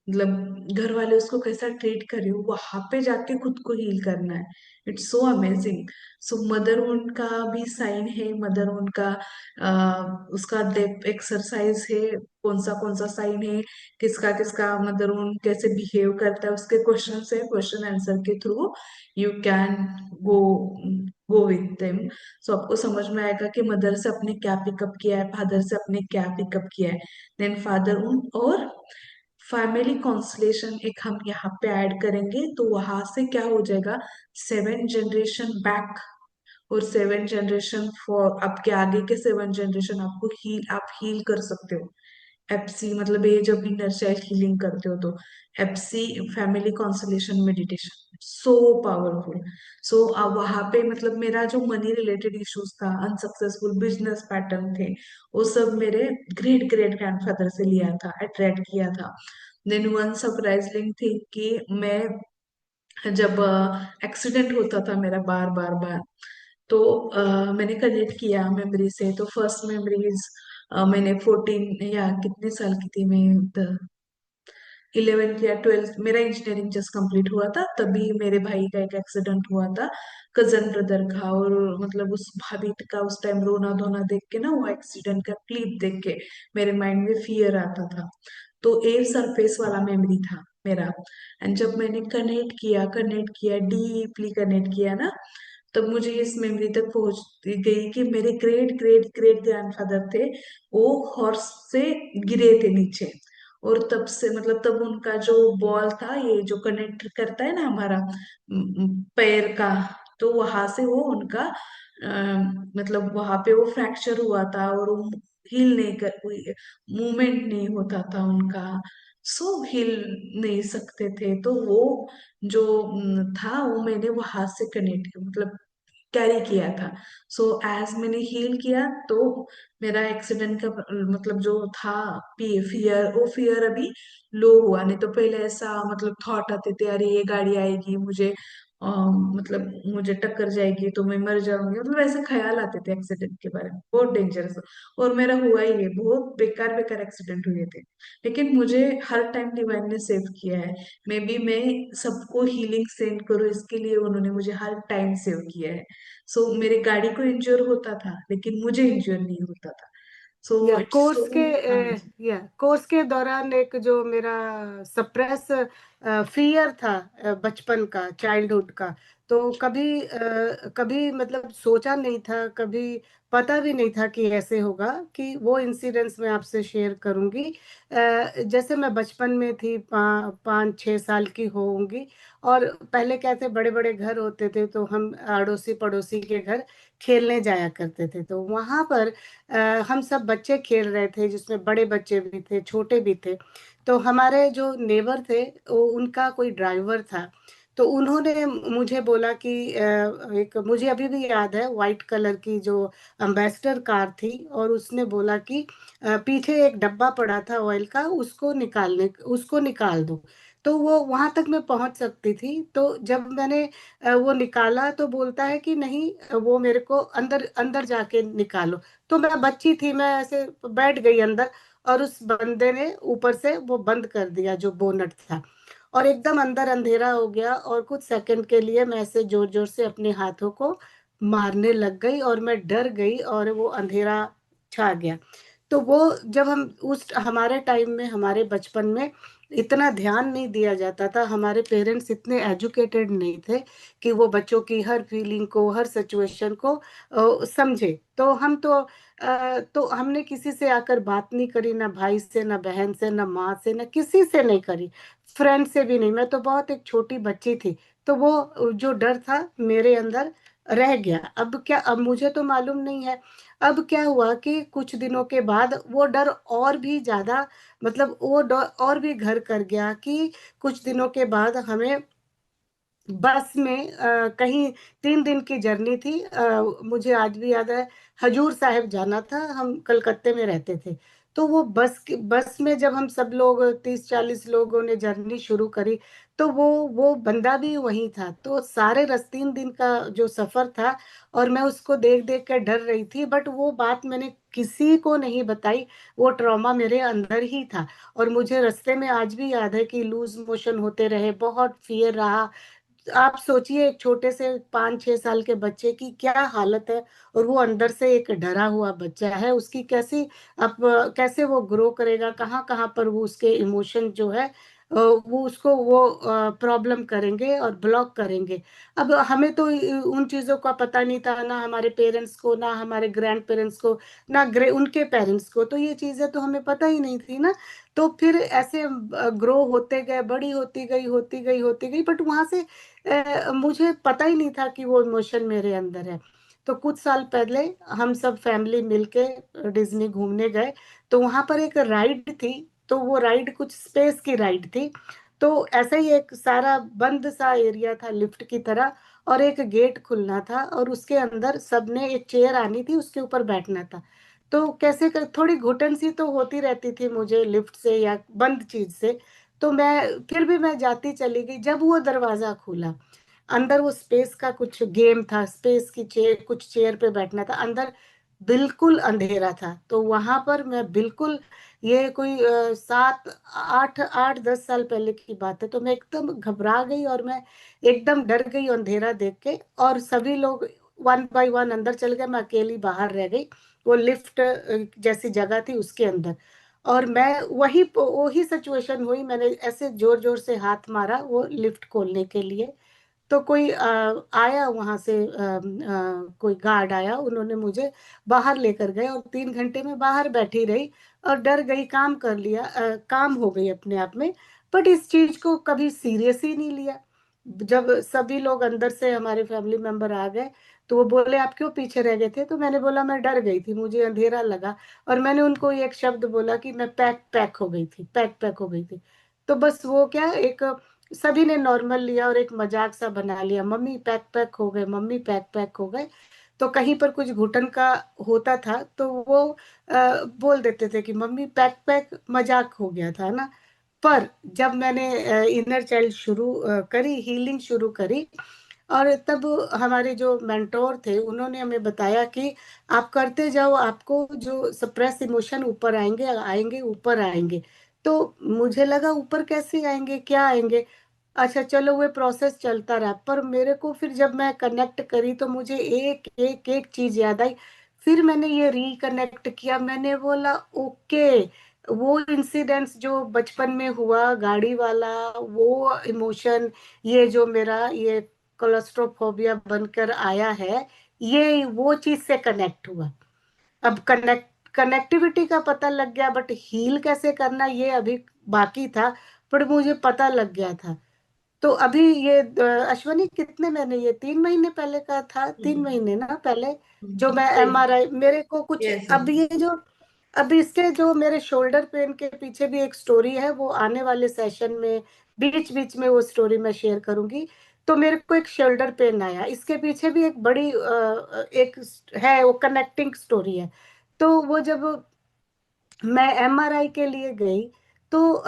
मतलब घर वाले उसको कैसा ट्रीट कर रहे हो, वहां पे जाके खुद को हील करना है। It's so amazing. So motherhood का भी साइन है, मदरहुड का उसका डेप एक्सरसाइज है, कौन सा साइन है, किसका किसका मदरहुड कैसे बिहेव करता है, उसके क्वेश्चन है, क्वेश्चन आंसर के through you can go go with them. So आपको समझ में आएगा कि मदर से अपने क्या पिकअप किया है, फादर से अपने क्या पिकअप किया है। देन फादरहुड और फैमिली कॉन्स्टलेशन एक हम यहाँ पे ऐड करेंगे, तो वहां से क्या हो जाएगा, 7 जनरेशन बैक और 7 जनरेशन फॉर आपके आगे के 7 जनरेशन आपको आप हील कर सकते हो। एफसी मतलब ये जब इनर चाइल्ड हीलिंग करते हो तो FC, family constellation meditation, so powerful. So वहां पे मतलब मेरा जो मनी रिलेटेड इश्यूज था, अनसक्सेसफुल बिजनेस पैटर्न थे, वो सब मेरे ग्रेट ग्रेट ग्रैंडफादर से लिया था, अट्रैक्ट किया था। देन वन सरप्राइजिंग थिंग कि मैं जब एक्सीडेंट होता था मेरा बार बार बार, तो मैंने कनेक्ट किया मेमोरी से, तो फर्स्ट मेमोरीज मैंने 14 या कितने साल की थी मैं, 11th या 12th, मेरा इंजीनियरिंग जस्ट कंप्लीट हुआ था, तभी मेरे भाई का एक एक्सीडेंट हुआ था, कजन ब्रदर का। और मतलब उस भाभी का उस टाइम रोना धोना देख के ना, वो एक्सीडेंट का क्लिप देख के मेरे माइंड में फियर आता था। तो एयर सरफेस वाला मेमोरी था मेरा। एंड जब मैंने कनेक्ट किया डीपली कनेक्ट किया ना, तब मुझे इस मेमोरी तक पहुंच गई कि मेरे ग्रेट ग्रेट ग्रेट ग्रैंडफादर थे, वो हॉर्स से गिरे थे नीचे। और तब से मतलब तब उनका जो बॉल था, ये जो कनेक्ट करता है ना हमारा पैर का, तो वहां से वो उनका मतलब वहां पे वो फ्रैक्चर हुआ था, और वो हील नहीं कर, मूवमेंट नहीं होता था उनका, सो हिल नहीं सकते थे। तो वो जो था, वो मैंने वहां से कनेक्ट मतलब कैरी किया था। सो एज मैंने हील किया, तो मेरा एक्सीडेंट का मतलब जो था फियर, वो फियर अभी लो हुआ। नहीं तो पहले ऐसा मतलब थॉट आते थे, अरे ये गाड़ी आएगी मुझे मतलब मुझे टक्कर जाएगी तो मैं मर जाऊंगी, मतलब ऐसे ख्याल आते थे एक्सीडेंट के बारे में, बहुत डेंजरस। और मेरा हुआ ही है, बहुत बेकार बेकार एक्सीडेंट हुए थे, लेकिन मुझे हर टाइम डिवाइन ने सेव किया है। मे बी मैं सबको हीलिंग सेंड करूँ, इसके लिए उन्होंने मुझे हर टाइम सेव किया है। सो मेरे गाड़ी को इंश्योर होता था, लेकिन मुझे इंश्योर नहीं होता था। सो या इट्स सो। हाँ जी। कोर्स के दौरान एक जो मेरा सप्रेस फियर था, बचपन का, चाइल्डहुड का, तो कभी मतलब सोचा नहीं था, कभी पता भी नहीं था कि ऐसे होगा, कि वो इंसिडेंट्स मैं आपसे शेयर करूंगी। जैसे मैं बचपन में थी, 5-6 साल की होंगी, और पहले क्या थे, बड़े बड़े घर होते थे, तो हम अड़ोसी पड़ोसी के घर खेलने जाया करते थे। तो वहां पर हम सब बच्चे खेल रहे थे, जिसमें बड़े बच्चे भी थे, छोटे भी थे। तो हमारे जो नेबर थे, वो उनका कोई ड्राइवर था। तो उन्होंने मुझे बोला कि एक, मुझे अभी भी याद है, वाइट कलर की जो अम्बेसडर कार थी, और उसने बोला कि पीछे एक डब्बा पड़ा था ऑयल का, उसको निकाल दो। तो वो वहां तक मैं पहुंच सकती थी। तो जब मैंने वो निकाला, तो बोलता है कि नहीं, वो मेरे को अंदर अंदर जाके निकालो। तो मैं बच्ची थी, मैं ऐसे बैठ गई अंदर, और उस बंदे ने ऊपर से वो बंद कर दिया जो बोनट था, और एकदम अंदर अंधेरा हो गया। और कुछ सेकंड के लिए मैं ऐसे जोर जोर से अपने हाथों को मारने लग गई, और मैं डर गई, और वो अंधेरा छा गया। तो वो, जब हम उस हमारे टाइम में, हमारे बचपन में इतना ध्यान नहीं दिया जाता था, हमारे पेरेंट्स इतने एजुकेटेड नहीं थे कि वो बच्चों की हर फीलिंग को, हर सिचुएशन को समझे। तो तो हमने किसी से आकर बात नहीं करी, ना भाई से, ना बहन से, ना माँ से, ना किसी से नहीं करी, फ्रेंड से भी नहीं। मैं तो बहुत एक छोटी बच्ची थी। तो वो जो डर था मेरे अंदर रह गया। अब क्या, अब मुझे तो मालूम नहीं है। अब क्या हुआ कि कुछ दिनों के बाद वो डर और भी ज्यादा, मतलब वो डर और भी घर कर गया, कि कुछ दिनों के बाद हमें बस में कहीं 3 दिन की जर्नी थी, मुझे आज भी याद है, हजूर साहिब जाना था, हम कलकत्ते में रहते थे। तो वो बस में जब हम सब लोग 30-40 लोगों ने जर्नी शुरू करी, तो वो बंदा भी वही था। तो सारे 3 दिन का जो सफर था, और मैं उसको देख देख कर डर रही थी, बट वो बात मैंने किसी को नहीं बताई। वो ट्रॉमा मेरे अंदर ही था। और मुझे रास्ते में आज भी याद है कि लूज मोशन होते रहे, बहुत फियर रहा। आप सोचिए, एक छोटे से 5-6 साल के बच्चे की क्या हालत है, और वो अंदर से एक डरा हुआ बच्चा है, उसकी कैसी, अब कैसे वो ग्रो करेगा, कहाँ कहाँ पर वो उसके इमोशन जो है, वो उसको वो प्रॉब्लम करेंगे और ब्लॉक करेंगे। अब हमें तो उन चीजों का पता नहीं था, ना हमारे पेरेंट्स को, ना हमारे ग्रैंड पेरेंट्स को, ना उनके पेरेंट्स को, तो ये चीजें तो हमें पता ही नहीं थी ना। तो फिर ऐसे ग्रो होते गए, बड़ी होती गई, बट वहां से मुझे पता ही नहीं था कि वो इमोशन मेरे अंदर है। तो कुछ साल पहले हम सब फैमिली मिलके डिज्नी घूमने गए। तो वहां पर एक राइड थी। तो वो राइड कुछ स्पेस की राइड थी। तो ऐसा ही एक सारा बंद सा एरिया था, लिफ्ट की तरह, और एक गेट खुलना था, और उसके अंदर सबने एक चेयर आनी थी, उसके ऊपर बैठना था। तो कैसे थोड़ी घुटन सी तो होती रहती थी मुझे लिफ्ट से या बंद चीज से। तो मैं फिर भी मैं जाती चली गई। जब वो दरवाजा खुला, अंदर वो स्पेस का कुछ गेम था, स्पेस की चेयर, कुछ चेयर पे बैठना था अंदर। बिल्कुल अंधेरा था। तो वहां पर मैं बिल्कुल, ये कोई 7 8 8 10 साल पहले की बात है, तो मैं एकदम घबरा गई और मैं एकदम डर गई अंधेरा देख के। और सभी लोग वन बाय वन अंदर चल गए, मैं अकेली बाहर रह गई। वो लिफ्ट जैसी जगह थी उसके अंदर। और मैं वही वही सिचुएशन हुई, मैंने ऐसे जोर जोर से हाथ मारा वो लिफ्ट खोलने के लिए। तो कोई आया वहां से, कोई गार्ड आया, उन्होंने मुझे बाहर लेकर गए और 3 घंटे में बाहर बैठी रही। और डर गई, काम कर लिया, काम हो गई अपने आप में। बट इस चीज को कभी सीरियस ही नहीं लिया। जब सभी लोग अंदर से हमारे फैमिली मेंबर आ गए, तो वो बोले आप क्यों पीछे रह गए थे? तो मैंने बोला मैं डर गई थी, मुझे अंधेरा लगा। और मैंने उनको एक शब्द बोला कि मैं पैक पैक हो गई थी, पैक पैक हो गई थी। तो बस वो क्या, एक सभी ने नॉर्मल लिया और एक मजाक सा बना लिया, मम्मी पैक पैक हो गए, मम्मी पैक पैक हो गए। तो कहीं पर कुछ घुटन का होता था तो वो बोल देते थे कि मम्मी पैक पैक, मजाक हो गया था ना। पर जब मैंने इनर चाइल्ड शुरू करी, हीलिंग शुरू करी, और तब हमारे जो मेंटोर थे उन्होंने हमें बताया कि आप करते जाओ, आपको जो सप्रेस इमोशन ऊपर आएंगे आएंगे ऊपर आएंगे। तो मुझे लगा ऊपर कैसे आएंगे, क्या आएंगे? अच्छा चलो, वो प्रोसेस चलता रहा। पर मेरे को फिर जब मैं कनेक्ट करी तो मुझे एक एक एक चीज याद आई। फिर मैंने ये रिकनेक्ट किया, मैंने बोला ओके, वो इंसिडेंट्स जो बचपन में हुआ गाड़ी वाला, वो इमोशन, ये जो मेरा ये कोलेस्ट्रोफोबिया बनकर आया है, ये वो चीज से कनेक्ट हुआ। अब कनेक्टिविटी का पता लग गया, बट हील कैसे करना ये अभी बाकी था। पर मुझे पता लग गया था। तो अभी ये अश्वनी कितने महीने, ये 3 महीने पहले का था, 3 महीने ना पहले, जो मैं एमआरआई मेरे को कुछ, यस। अब ये जो, अब इसके जो मेरे शोल्डर पेन के पीछे भी एक स्टोरी है, वो आने वाले सेशन में बीच बीच में वो स्टोरी मैं शेयर करूंगी। तो मेरे को एक शोल्डर पेन आया, इसके पीछे भी एक बड़ी एक है, वो कनेक्टिंग स्टोरी है। तो वो जब मैं एमआरआई के लिए गई, तो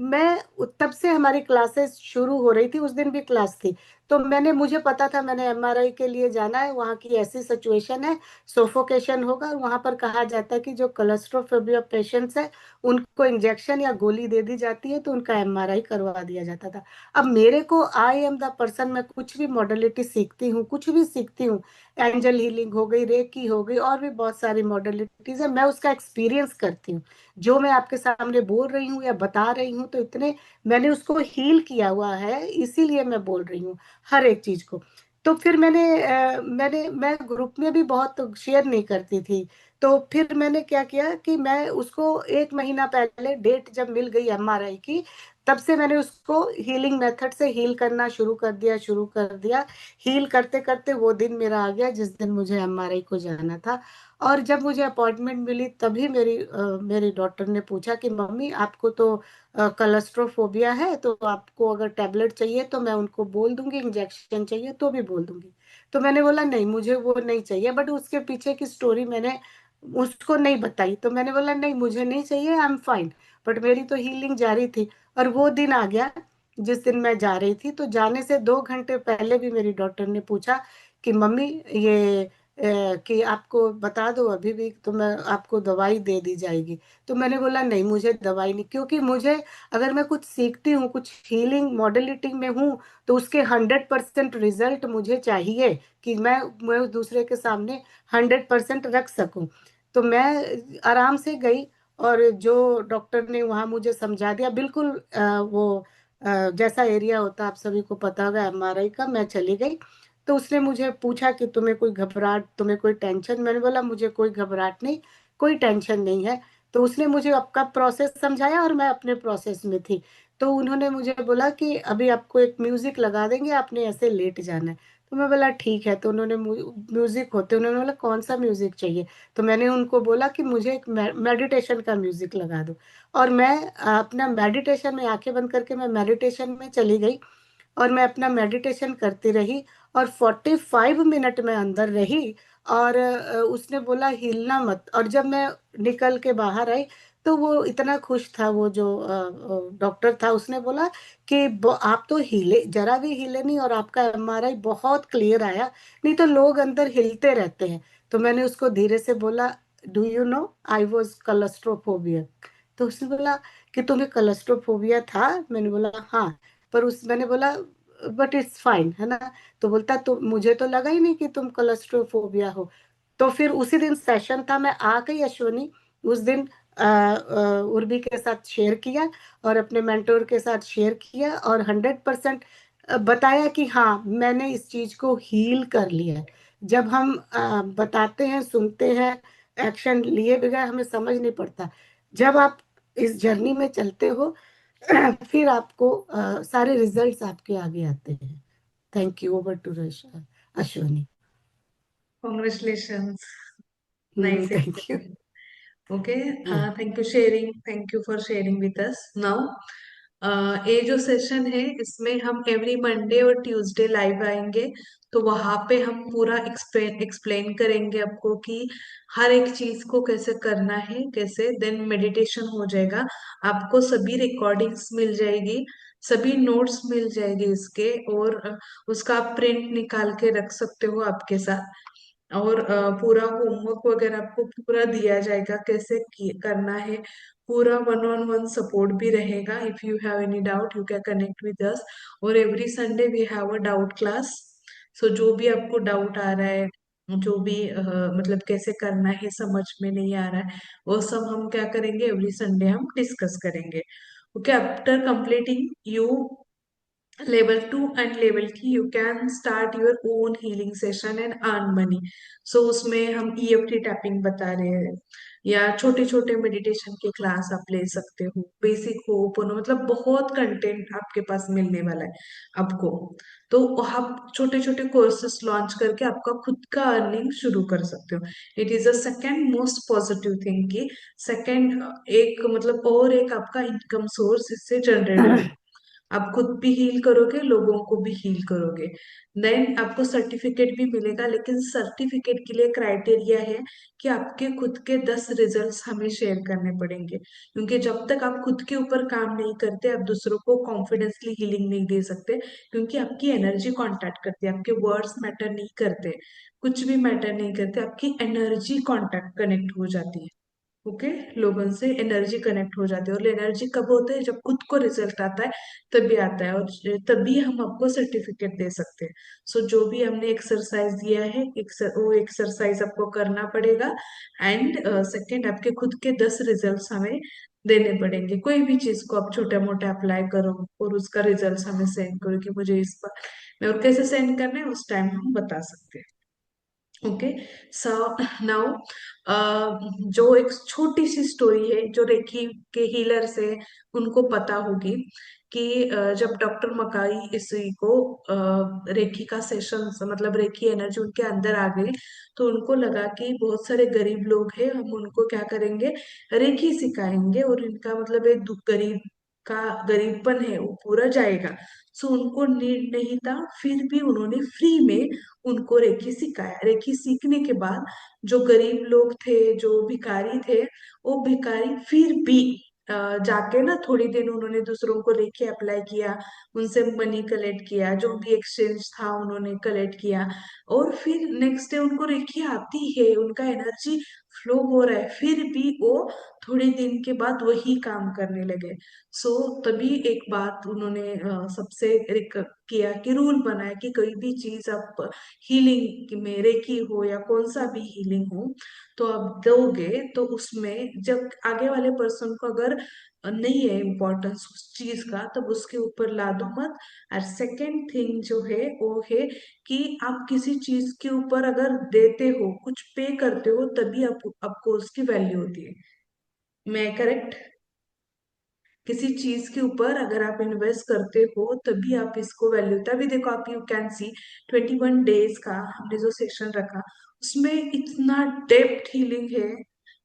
मैं तब से हमारी क्लासेस शुरू हो रही थी, उस दिन भी क्लास थी। तो मुझे पता था मैंने एमआरआई के लिए जाना है, वहाँ की ऐसी सिचुएशन है, सोफोकेशन होगा। और वहाँ पर कहा जाता है कि जो कोलेस्ट्रोफोबिया पेशेंट्स है उनको इंजेक्शन या गोली दे दी जाती है, तो उनका एमआरआई करवा दिया जाता था। अब मेरे को, आई एम द पर्सन, मैं कुछ भी मॉडलिटी सीखती हूँ, कुछ भी सीखती हूँ, एंजल हीलिंग हो गई, रेकी हो गई, और भी बहुत सारी मॉडलिटीज है, मैं उसका एक्सपीरियंस करती हूँ। जो मैं आपके सामने बोल रही हूँ या बता रही हूँ, तो इतने मैंने उसको हील किया हुआ है, इसीलिए मैं बोल रही हूँ हर एक चीज को। तो फिर मैं ग्रुप में भी बहुत शेयर नहीं करती थी। तो फिर मैंने क्या किया कि मैं उसको 1 महीना पहले डेट जब मिल गई एमआरआई की, तब से मैंने उसको हीलिंग मेथड से हील करना शुरू कर दिया। हील करते करते वो दिन मेरा आ गया जिस दिन मुझे एमआरआई को जाना था। और जब मुझे अपॉइंटमेंट मिली, तभी मेरी डॉक्टर ने पूछा कि मम्मी आपको तो कोलेस्ट्रोफोबिया है, तो आपको अगर टैबलेट चाहिए तो मैं उनको बोल दूंगी, इंजेक्शन चाहिए तो भी बोल दूंगी। तो मैंने बोला नहीं, मुझे वो नहीं चाहिए। बट उसके पीछे की स्टोरी मैंने उसको नहीं बताई, तो मैंने बोला नहीं मुझे नहीं चाहिए, आई एम फाइन। बट मेरी तो हीलिंग जारी थी। और वो दिन आ गया जिस दिन मैं जा रही थी। तो जाने से 2 घंटे पहले भी मेरी डॉक्टर ने पूछा कि मम्मी ये कि आपको बता दो अभी भी, तो मैं आपको दवाई दे दी जाएगी। तो मैंने बोला नहीं, मुझे दवाई नहीं, क्योंकि मुझे, अगर मैं कुछ सीखती हूँ, कुछ हीलिंग मॉडलिटी में हूँ, तो उसके 100% रिजल्ट मुझे चाहिए, कि मैं दूसरे के सामने 100% रख सकूं। तो मैं आराम से गई, और जो डॉक्टर ने वहाँ मुझे समझा दिया, बिल्कुल वो जैसा एरिया होता है आप सभी को पता होगा एमआरआई का, मैं चली गई। तो उसने मुझे पूछा कि तुम्हें कोई घबराहट, तुम्हें कोई टेंशन? मैंने बोला मुझे कोई घबराहट नहीं, कोई टेंशन नहीं है। तो उसने मुझे आपका प्रोसेस समझाया और मैं अपने प्रोसेस में थी। तो उन्होंने मुझे बोला कि अभी आपको एक म्यूजिक लगा देंगे, आपने ऐसे लेट जाना है। तो मैं बोला ठीक है। तो उन्होंने म्यूजिक होते, उन्होंने बोला कौन सा म्यूजिक चाहिए? तो मैंने उनको बोला कि मुझे एक मेडिटेशन का म्यूजिक लगा दो। और मैं अपना मेडिटेशन में आंखें बंद करके मैं मेडिटेशन में चली गई, और मैं अपना मेडिटेशन करती रही। और 45 मिनट में अंदर रही। और उसने बोला हिलना मत। और जब मैं निकल के बाहर आई, तो वो इतना खुश था, वो जो डॉक्टर था, उसने बोला कि आप तो हिले, जरा भी हिले नहीं, और आपका एमआरआई बहुत क्लियर आया, नहीं तो लोग अंदर हिलते रहते हैं। तो मैंने उसको धीरे से बोला, do you know I was claustrophobia. तो उसने बोला कि तुम्हें क्लस्ट्रोफोबिया था। मैंने बोला हाँ, पर उस मैंने बोला बट इट्स फाइन, है ना। तो बोलता तो मुझे तो लगा ही नहीं कि तुम क्लस्ट्रोफोबिया हो। तो फिर उसी दिन सेशन था, मैं आ गई अश्वनी उस दिन, उर्वी के साथ शेयर किया और अपने मेंटोर के साथ शेयर किया, और 100% बताया कि हाँ मैंने इस चीज को हील कर लिया है। जब हम बताते हैं, सुनते हैं, एक्शन लिए बगैर हमें समझ नहीं पड़ता। जब आप इस जर्नी में चलते हो फिर आपको सारे रिजल्ट्स आपके आगे आते हैं। Thank you, over to Ashwani. Congratulations. Nice thank you. experience. Okay, thank you for sharing with us. Now, ये जो सेशन है इसमें हम एवरी मंडे और ट्यूसडे लाइव आएंगे, तो वहां पे हम पूरा एक्सप्लेन करेंगे आपको कि हर एक चीज को कैसे करना है, कैसे देन मेडिटेशन हो जाएगा, आपको सभी रिकॉर्डिंग्स मिल जाएगी, सभी नोट्स मिल जाएंगे इसके, और उसका आप प्रिंट निकाल के रख सकते हो आपके साथ, और पूरा होमवर्क वगैरह आपको पूरा दिया जाएगा कैसे करना है, पूरा वन ऑन वन सपोर्ट भी रहेगा। If you have any doubt you can connect with us, और every Sunday we have a doubt class. So जो भी आपको डाउट आ रहा है, जो भी मतलब कैसे करना है समझ में नहीं आ रहा है, वो सब हम क्या करेंगे, एवरी संडे हम डिस्कस करेंगे। Okay, after completing you level 2 and level 3 you can start your own healing session and earn money. So उसमें हम EFT टैपिंग बता रहे हैं, या छोटे छोटे मेडिटेशन के क्लास आप ले सकते हो, बेसिक हो ओपन हो, मतलब बहुत कंटेंट आपके पास मिलने वाला है आपको। तो आप छोटे छोटे कोर्सेस लॉन्च करके आपका खुद का अर्निंग शुरू कर सकते हो। It is a second most positive thing कि सेकेंड एक मतलब और एक आपका इनकम सोर्स इससे जनरेट हो, आप खुद भी हील करोगे, लोगों को भी हील करोगे। देन आपको सर्टिफिकेट भी मिलेगा, लेकिन सर्टिफिकेट के लिए क्राइटेरिया है कि आपके खुद के 10 रिजल्ट्स हमें शेयर करने पड़ेंगे, क्योंकि जब तक आप खुद के ऊपर काम नहीं करते आप दूसरों को कॉन्फिडेंसली हीलिंग नहीं दे सकते, क्योंकि आपकी एनर्जी कॉन्टैक्ट करती है, आपके वर्ड्स मैटर नहीं करते, कुछ भी मैटर नहीं करते, आपकी एनर्जी कॉन्टैक्ट कनेक्ट हो जाती है। ओके, लोगों से एनर्जी कनेक्ट हो जाती है, और एनर्जी कब होता है, जब खुद को रिजल्ट आता है तभी आता है, और तभी हम आपको सर्टिफिकेट दे सकते हैं। सो जो भी हमने एक्सरसाइज दिया है वो एक्सरसाइज आपको करना पड़ेगा, एंड सेकेंड आपके खुद के 10 रिजल्ट्स हमें देने पड़ेंगे। कोई भी चीज को आप छोटा मोटा अप्लाई करो और उसका रिजल्ट हमें सेंड करो कि मुझे इस पर में, और कैसे सेंड करना है उस टाइम हम बता सकते हैं। ओके, सो नाउ जो एक छोटी सी स्टोरी है जो रेकी के हीलर से उनको पता होगी कि जब डॉक्टर मकाई इसी को रेकी का सेशन मतलब रेकी एनर्जी उनके अंदर आ गई, तो उनको लगा कि बहुत सारे गरीब लोग हैं, हम उनको क्या करेंगे, रेकी सिखाएंगे, और इनका मतलब एक गरीब का गरीबपन है वो पूरा जाएगा। सो उनको नीड नहीं था, फिर भी उन्होंने फ्री में उनको रेकी सिखाया। रेकी सीखने के बाद जो गरीब लोग थे, जो भिखारी थे, वो भिखारी फिर भी जाके ना थोड़ी दिन उन्होंने दूसरों को रेकी अप्लाई किया, उनसे मनी कलेक्ट किया, जो भी एक्सचेंज था उन्होंने कलेक्ट किया, और फिर नेक्स्ट डे उनको रेकी आती है, उनका एनर्जी फ्लो हो रहा है, फिर भी वो थोड़े दिन के बाद वही काम करने लगे। सो तभी एक बात उन्होंने सबसे किया कि रूल बनाया कि कोई भी चीज आप हीलिंग में रेकी हो या कौन सा भी हीलिंग हो तो आप दोगे, तो उसमें जब आगे वाले पर्सन को अगर नहीं है इम्पोर्टेंस उस चीज का, तब उसके ऊपर ला दो मत। और सेकेंड थिंग जो है वो है कि आप किसी चीज के ऊपर अगर देते हो, कुछ पे करते हो, तभी आपको उसकी वैल्यू होती है। मैं करेक्ट? किसी चीज के ऊपर अगर आप इन्वेस्ट करते हो तभी आप इसको वैल्यू, तभी देखो आप यू कैन सी 21 डेज का हमने जो सेशन रखा उसमें इतना डेप्थ हीलिंग है,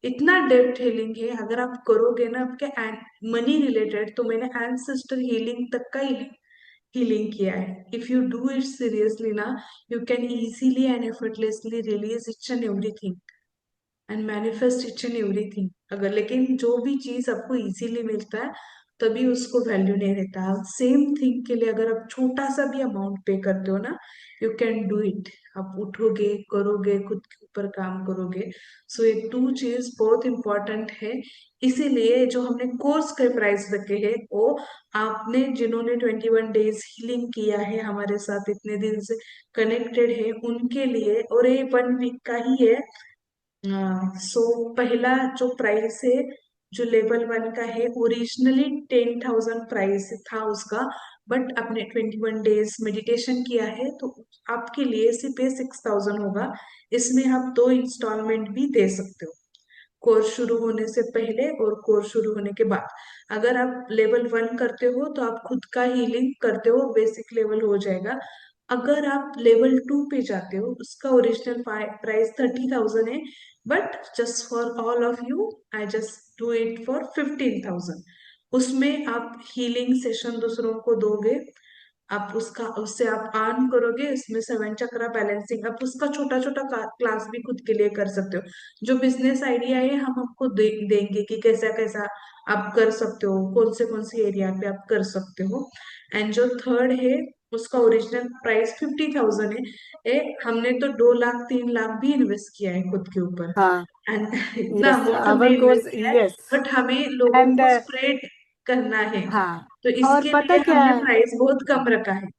इतना डेप्थ हीलिंग है, अगर आप करोगे ना आपके मनी रिलेटेड, तो मैंने एंसेस्टर हीलिंग तक का हीलिंग किया है। If you do it seriously ना, you can easily and effortlessly release each and everything. And manifest each and everything. अगर लेकिन जो भी चीज आपको इजीली मिलता है तभी उसको वैल्यू नहीं रहता। सेम थिंग के लिए अगर आप छोटा सा भी अमाउंट पे करते हो ना, यू कैन डू इट। आप उठोगे, करोगे, खुद के ऊपर काम करोगे। सो ये टू चीज बहुत इंपॉर्टेंट है। इसीलिए जो हमने कोर्स के प्राइस रखे हैं वो आपने जिन्होंने 21 डेज हीलिंग किया है हमारे साथ, इतने दिन से कनेक्टेड है उनके लिए, और ये 1 वीक का ही है। सो पहला जो प्राइस है जो लेवल 1 का है, ओरिजिनली 10,000 प्राइस था उसका, बट आपने 21 डेज मेडिटेशन किया है तो आपके लिए सिर्फ 6,000 होगा। इसमें आप 2 इंस्टॉलमेंट भी दे सकते हो, कोर्स शुरू होने से पहले और कोर्स शुरू होने के बाद। अगर आप लेवल 1 करते हो तो आप खुद का हीलिंग करते हो, बेसिक लेवल हो जाएगा। अगर आप लेवल 2 पे जाते हो उसका ओरिजिनल प्राइस 30,000 है, but just for all of you I just do it for 15,000। उसमें आप हीलिंग सेशन दूसरों को दोगे, आप उसका उससे आप अर्न करोगे। इसमें 7 चक्रा बैलेंसिंग, आप उसका छोटा छोटा क्लास भी खुद के लिए कर सकते हो। जो बिजनेस आइडिया है हम आपको देंगे कि कैसा कैसा आप कर सकते हो, कौन से एरिया पे आप कर सकते हो। एंड जो थर्ड है उसका ओरिजिनल प्राइस 50,000 है। हमने तो 2 लाख 3 लाख भी इन्वेस्ट किया है खुद के ऊपर, हाँ, एंड इतना यस, अमाउंट हमने आवर कोर्स, इन्वेस्ट किया है, यस। बट हमें लोगों एंड को स्प्रेड करना है। हाँ, तो और इसके पता लिए क्या हमने है, प्राइस बहुत कम रखा है।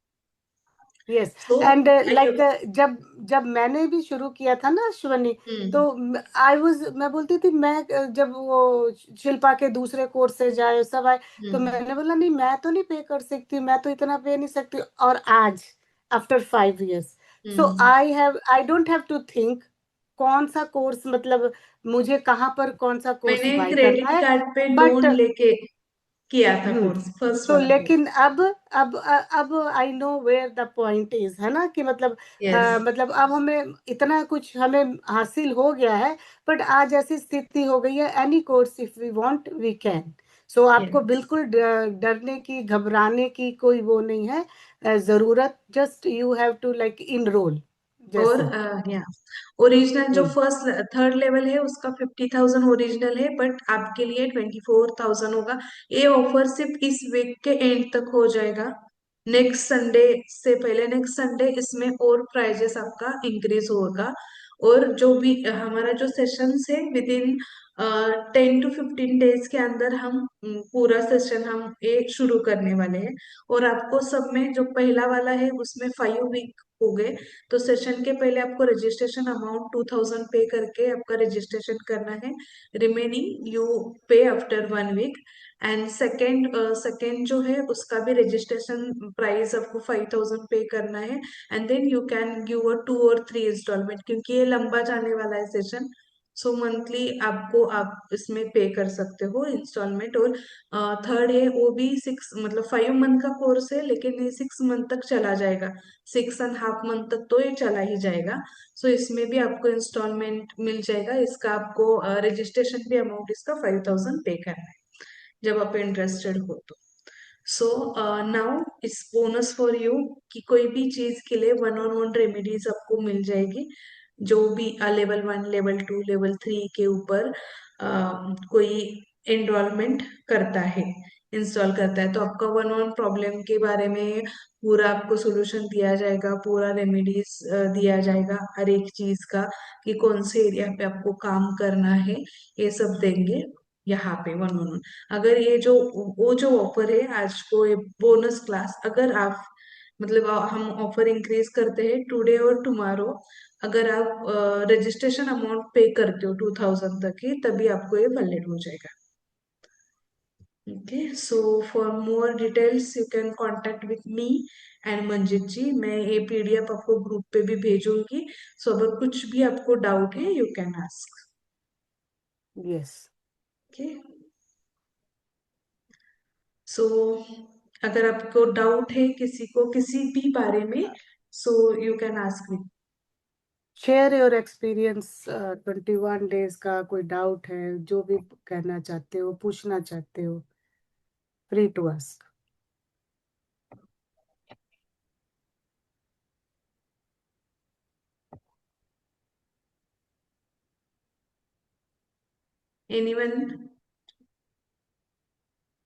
Yes, so and I like जब जब मैंने भी शुरू किया था ना अश्वनी, तो हम्म मैं बोलती थी, मैं जब वो शिल्पा के दूसरे कोर्स से जाए सब आए, तो हम्म मैंने बोला नहीं, मैं तो नहीं पे कर सकती, मैं तो इतना पे नहीं सकती। और आज after 5 years, so hmm I don't have to think कौन सा कोर्स, मतलब मुझे कहाँ पर कौन सा कोर्स मैंने बाय करना क्रेडिट है। कार्ड पे बट लोन लेके किया था हम्म कोर्स, फर्स्ट तो वाला कोर्स। लेकिन अब I know where the point is, है ना, कि मतलब यस मतलब अब हमें इतना कुछ हमें हासिल हो गया है। बट आज ऐसी स्थिति हो गई है, any course if we want we can. So आपको यस। बिल्कुल डरने की, घबराने की कोई वो नहीं है, जरूरत। Just you have to like enroll और जैसे। या ओरिजिनल जो हम्म फर्स्ट थर्ड लेवल है उसका 50,000 ओरिजिनल है, बट आपके लिए 24,000 होगा। ये ऑफर सिर्फ इस वीक के एंड तक हो जाएगा। नेक्स्ट संडे से पहले, नेक्स्ट संडे इसमें और प्राइजेस आपका इंक्रीज होगा। और जो भी हमारा जो सेशंस है विद इन 10 to 15 डेज के अंदर हम पूरा सेशन हम ये शुरू करने वाले हैं। और आपको सब में जो पहला वाला है उसमें 5 वीक हो गए, तो सेशन के पहले आपको रजिस्ट्रेशन अमाउंट 2,000 पे करके आपका रजिस्ट्रेशन करना है। रिमेनिंग यू पे आफ्टर 1 वीक। एंड सेकेंड जो है उसका भी रजिस्ट्रेशन प्राइस आपको 5,000 पे करना है। And then you can give a 2 और 3 इंस्टॉलमेंट, क्योंकि ये लंबा जाने वाला है सेशन। सो मंथली आपको आप इसमें पे कर सकते हो इंस्टॉलमेंट। और थर्ड है वो भी 6, मतलब 5 मंथ का कोर्स है, लेकिन ये 6 मंथ तक चला जाएगा। 6.5 मंथ तक तो ये चला ही जाएगा। सो इसमें भी आपको इंस्टॉलमेंट मिल जाएगा। इसका आपको रजिस्ट्रेशन भी अमाउंट इसका 5,000 पे करना है जब आप इंटरेस्टेड हो तो। So now it's bonus for you कि कोई भी चीज के लिए 1-on-1 रेमेडीज आपको मिल जाएगी। जो भी लेवल 1 लेवल 2 लेवल 3 के ऊपर कोई एनरोलमेंट करता है, इंस्टॉल करता है, तो आपका 1-on-1 प्रॉब्लम के बारे में पूरा आपको सोल्यूशन दिया जाएगा, पूरा रेमेडीज दिया जाएगा हर एक चीज का, कि कौन से एरिया पे आपको काम करना है, ये सब देंगे यहाँ पे 1-on-1। अगर ये जो वो जो ऑफर है आज को, ये बोनस क्लास, अगर आप मतलब हम ऑफर इंक्रीज करते हैं टुडे और टुमारो, अगर आप रजिस्ट्रेशन अमाउंट पे करते हो 2,000 तक ही, तभी आपको ये वैलिड हो जाएगा। Okay, so for more details you can contact with me and Manjit ji. मैं ये पीडीएफ आपको ग्रुप पे भी भेजूंगी। सो अगर कुछ भी आपको डाउट है you can ask. Yes. Okay, so अगर आपको डाउट है किसी को किसी भी बारे में, so you can ask me. Share your experience, 21 days का कोई डाउट है, जो भी कहना चाहते हो, पूछना चाहते हो, फ्री टू आस्क। एनीवन?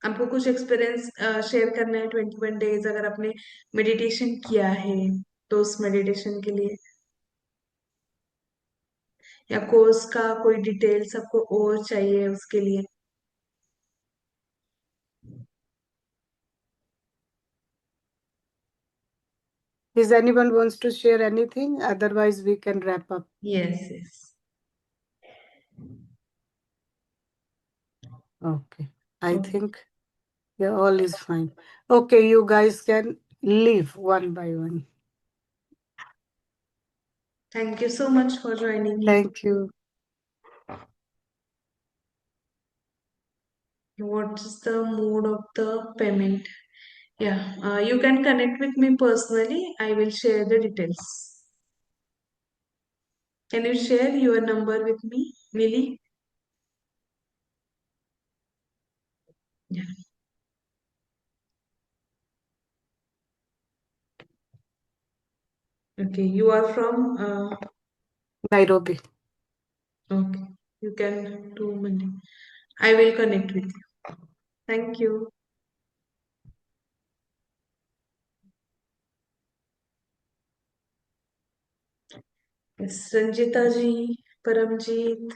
आपको कुछ एक्सपीरियंस शेयर करना है 21 डेज अगर आपने मेडिटेशन किया है तो उस मेडिटेशन के लिए, या कोर्स का कोई डिटेल्स आपको और चाहिए उसके लिए? Is anyone wants to share anything? Otherwise, we can wrap up. Yes. Okay. I Okay. think all is fine. Okay, you guys can leave one by one. Thank you so much for joining me. Thank you. What is the mode of the payment? Yeah, you can connect with me personally. I will share the details. Can you share your number with me, Lily? Yeah. Okay, you are from Nairobi. okay. You can do Monday. I will connect with you. Thank you. Yes, Ranjita ji, Paramjeet,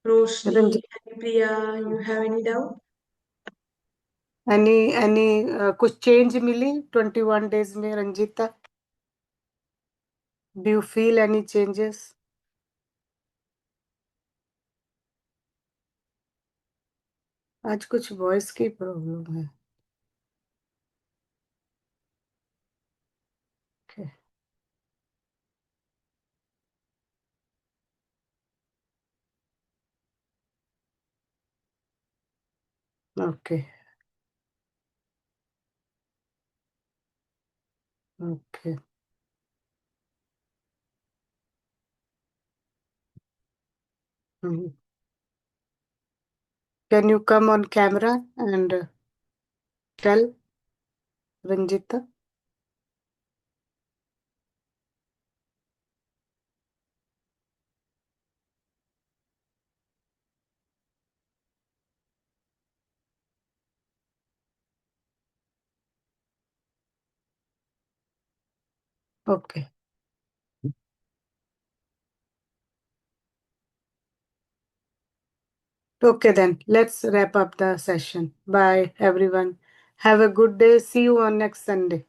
Roshni, Ranjit, Priya, you have any doubt? any कुछ change मिली 21 days में Ranjita? Do you feel any changes? आज कुछ voice की problem है. Okay. Okay. Okay. Can you come on camera and tell Ranjita? Okay. Okay, then let's wrap up the session. Bye, everyone. Have a good day. See you on next Sunday.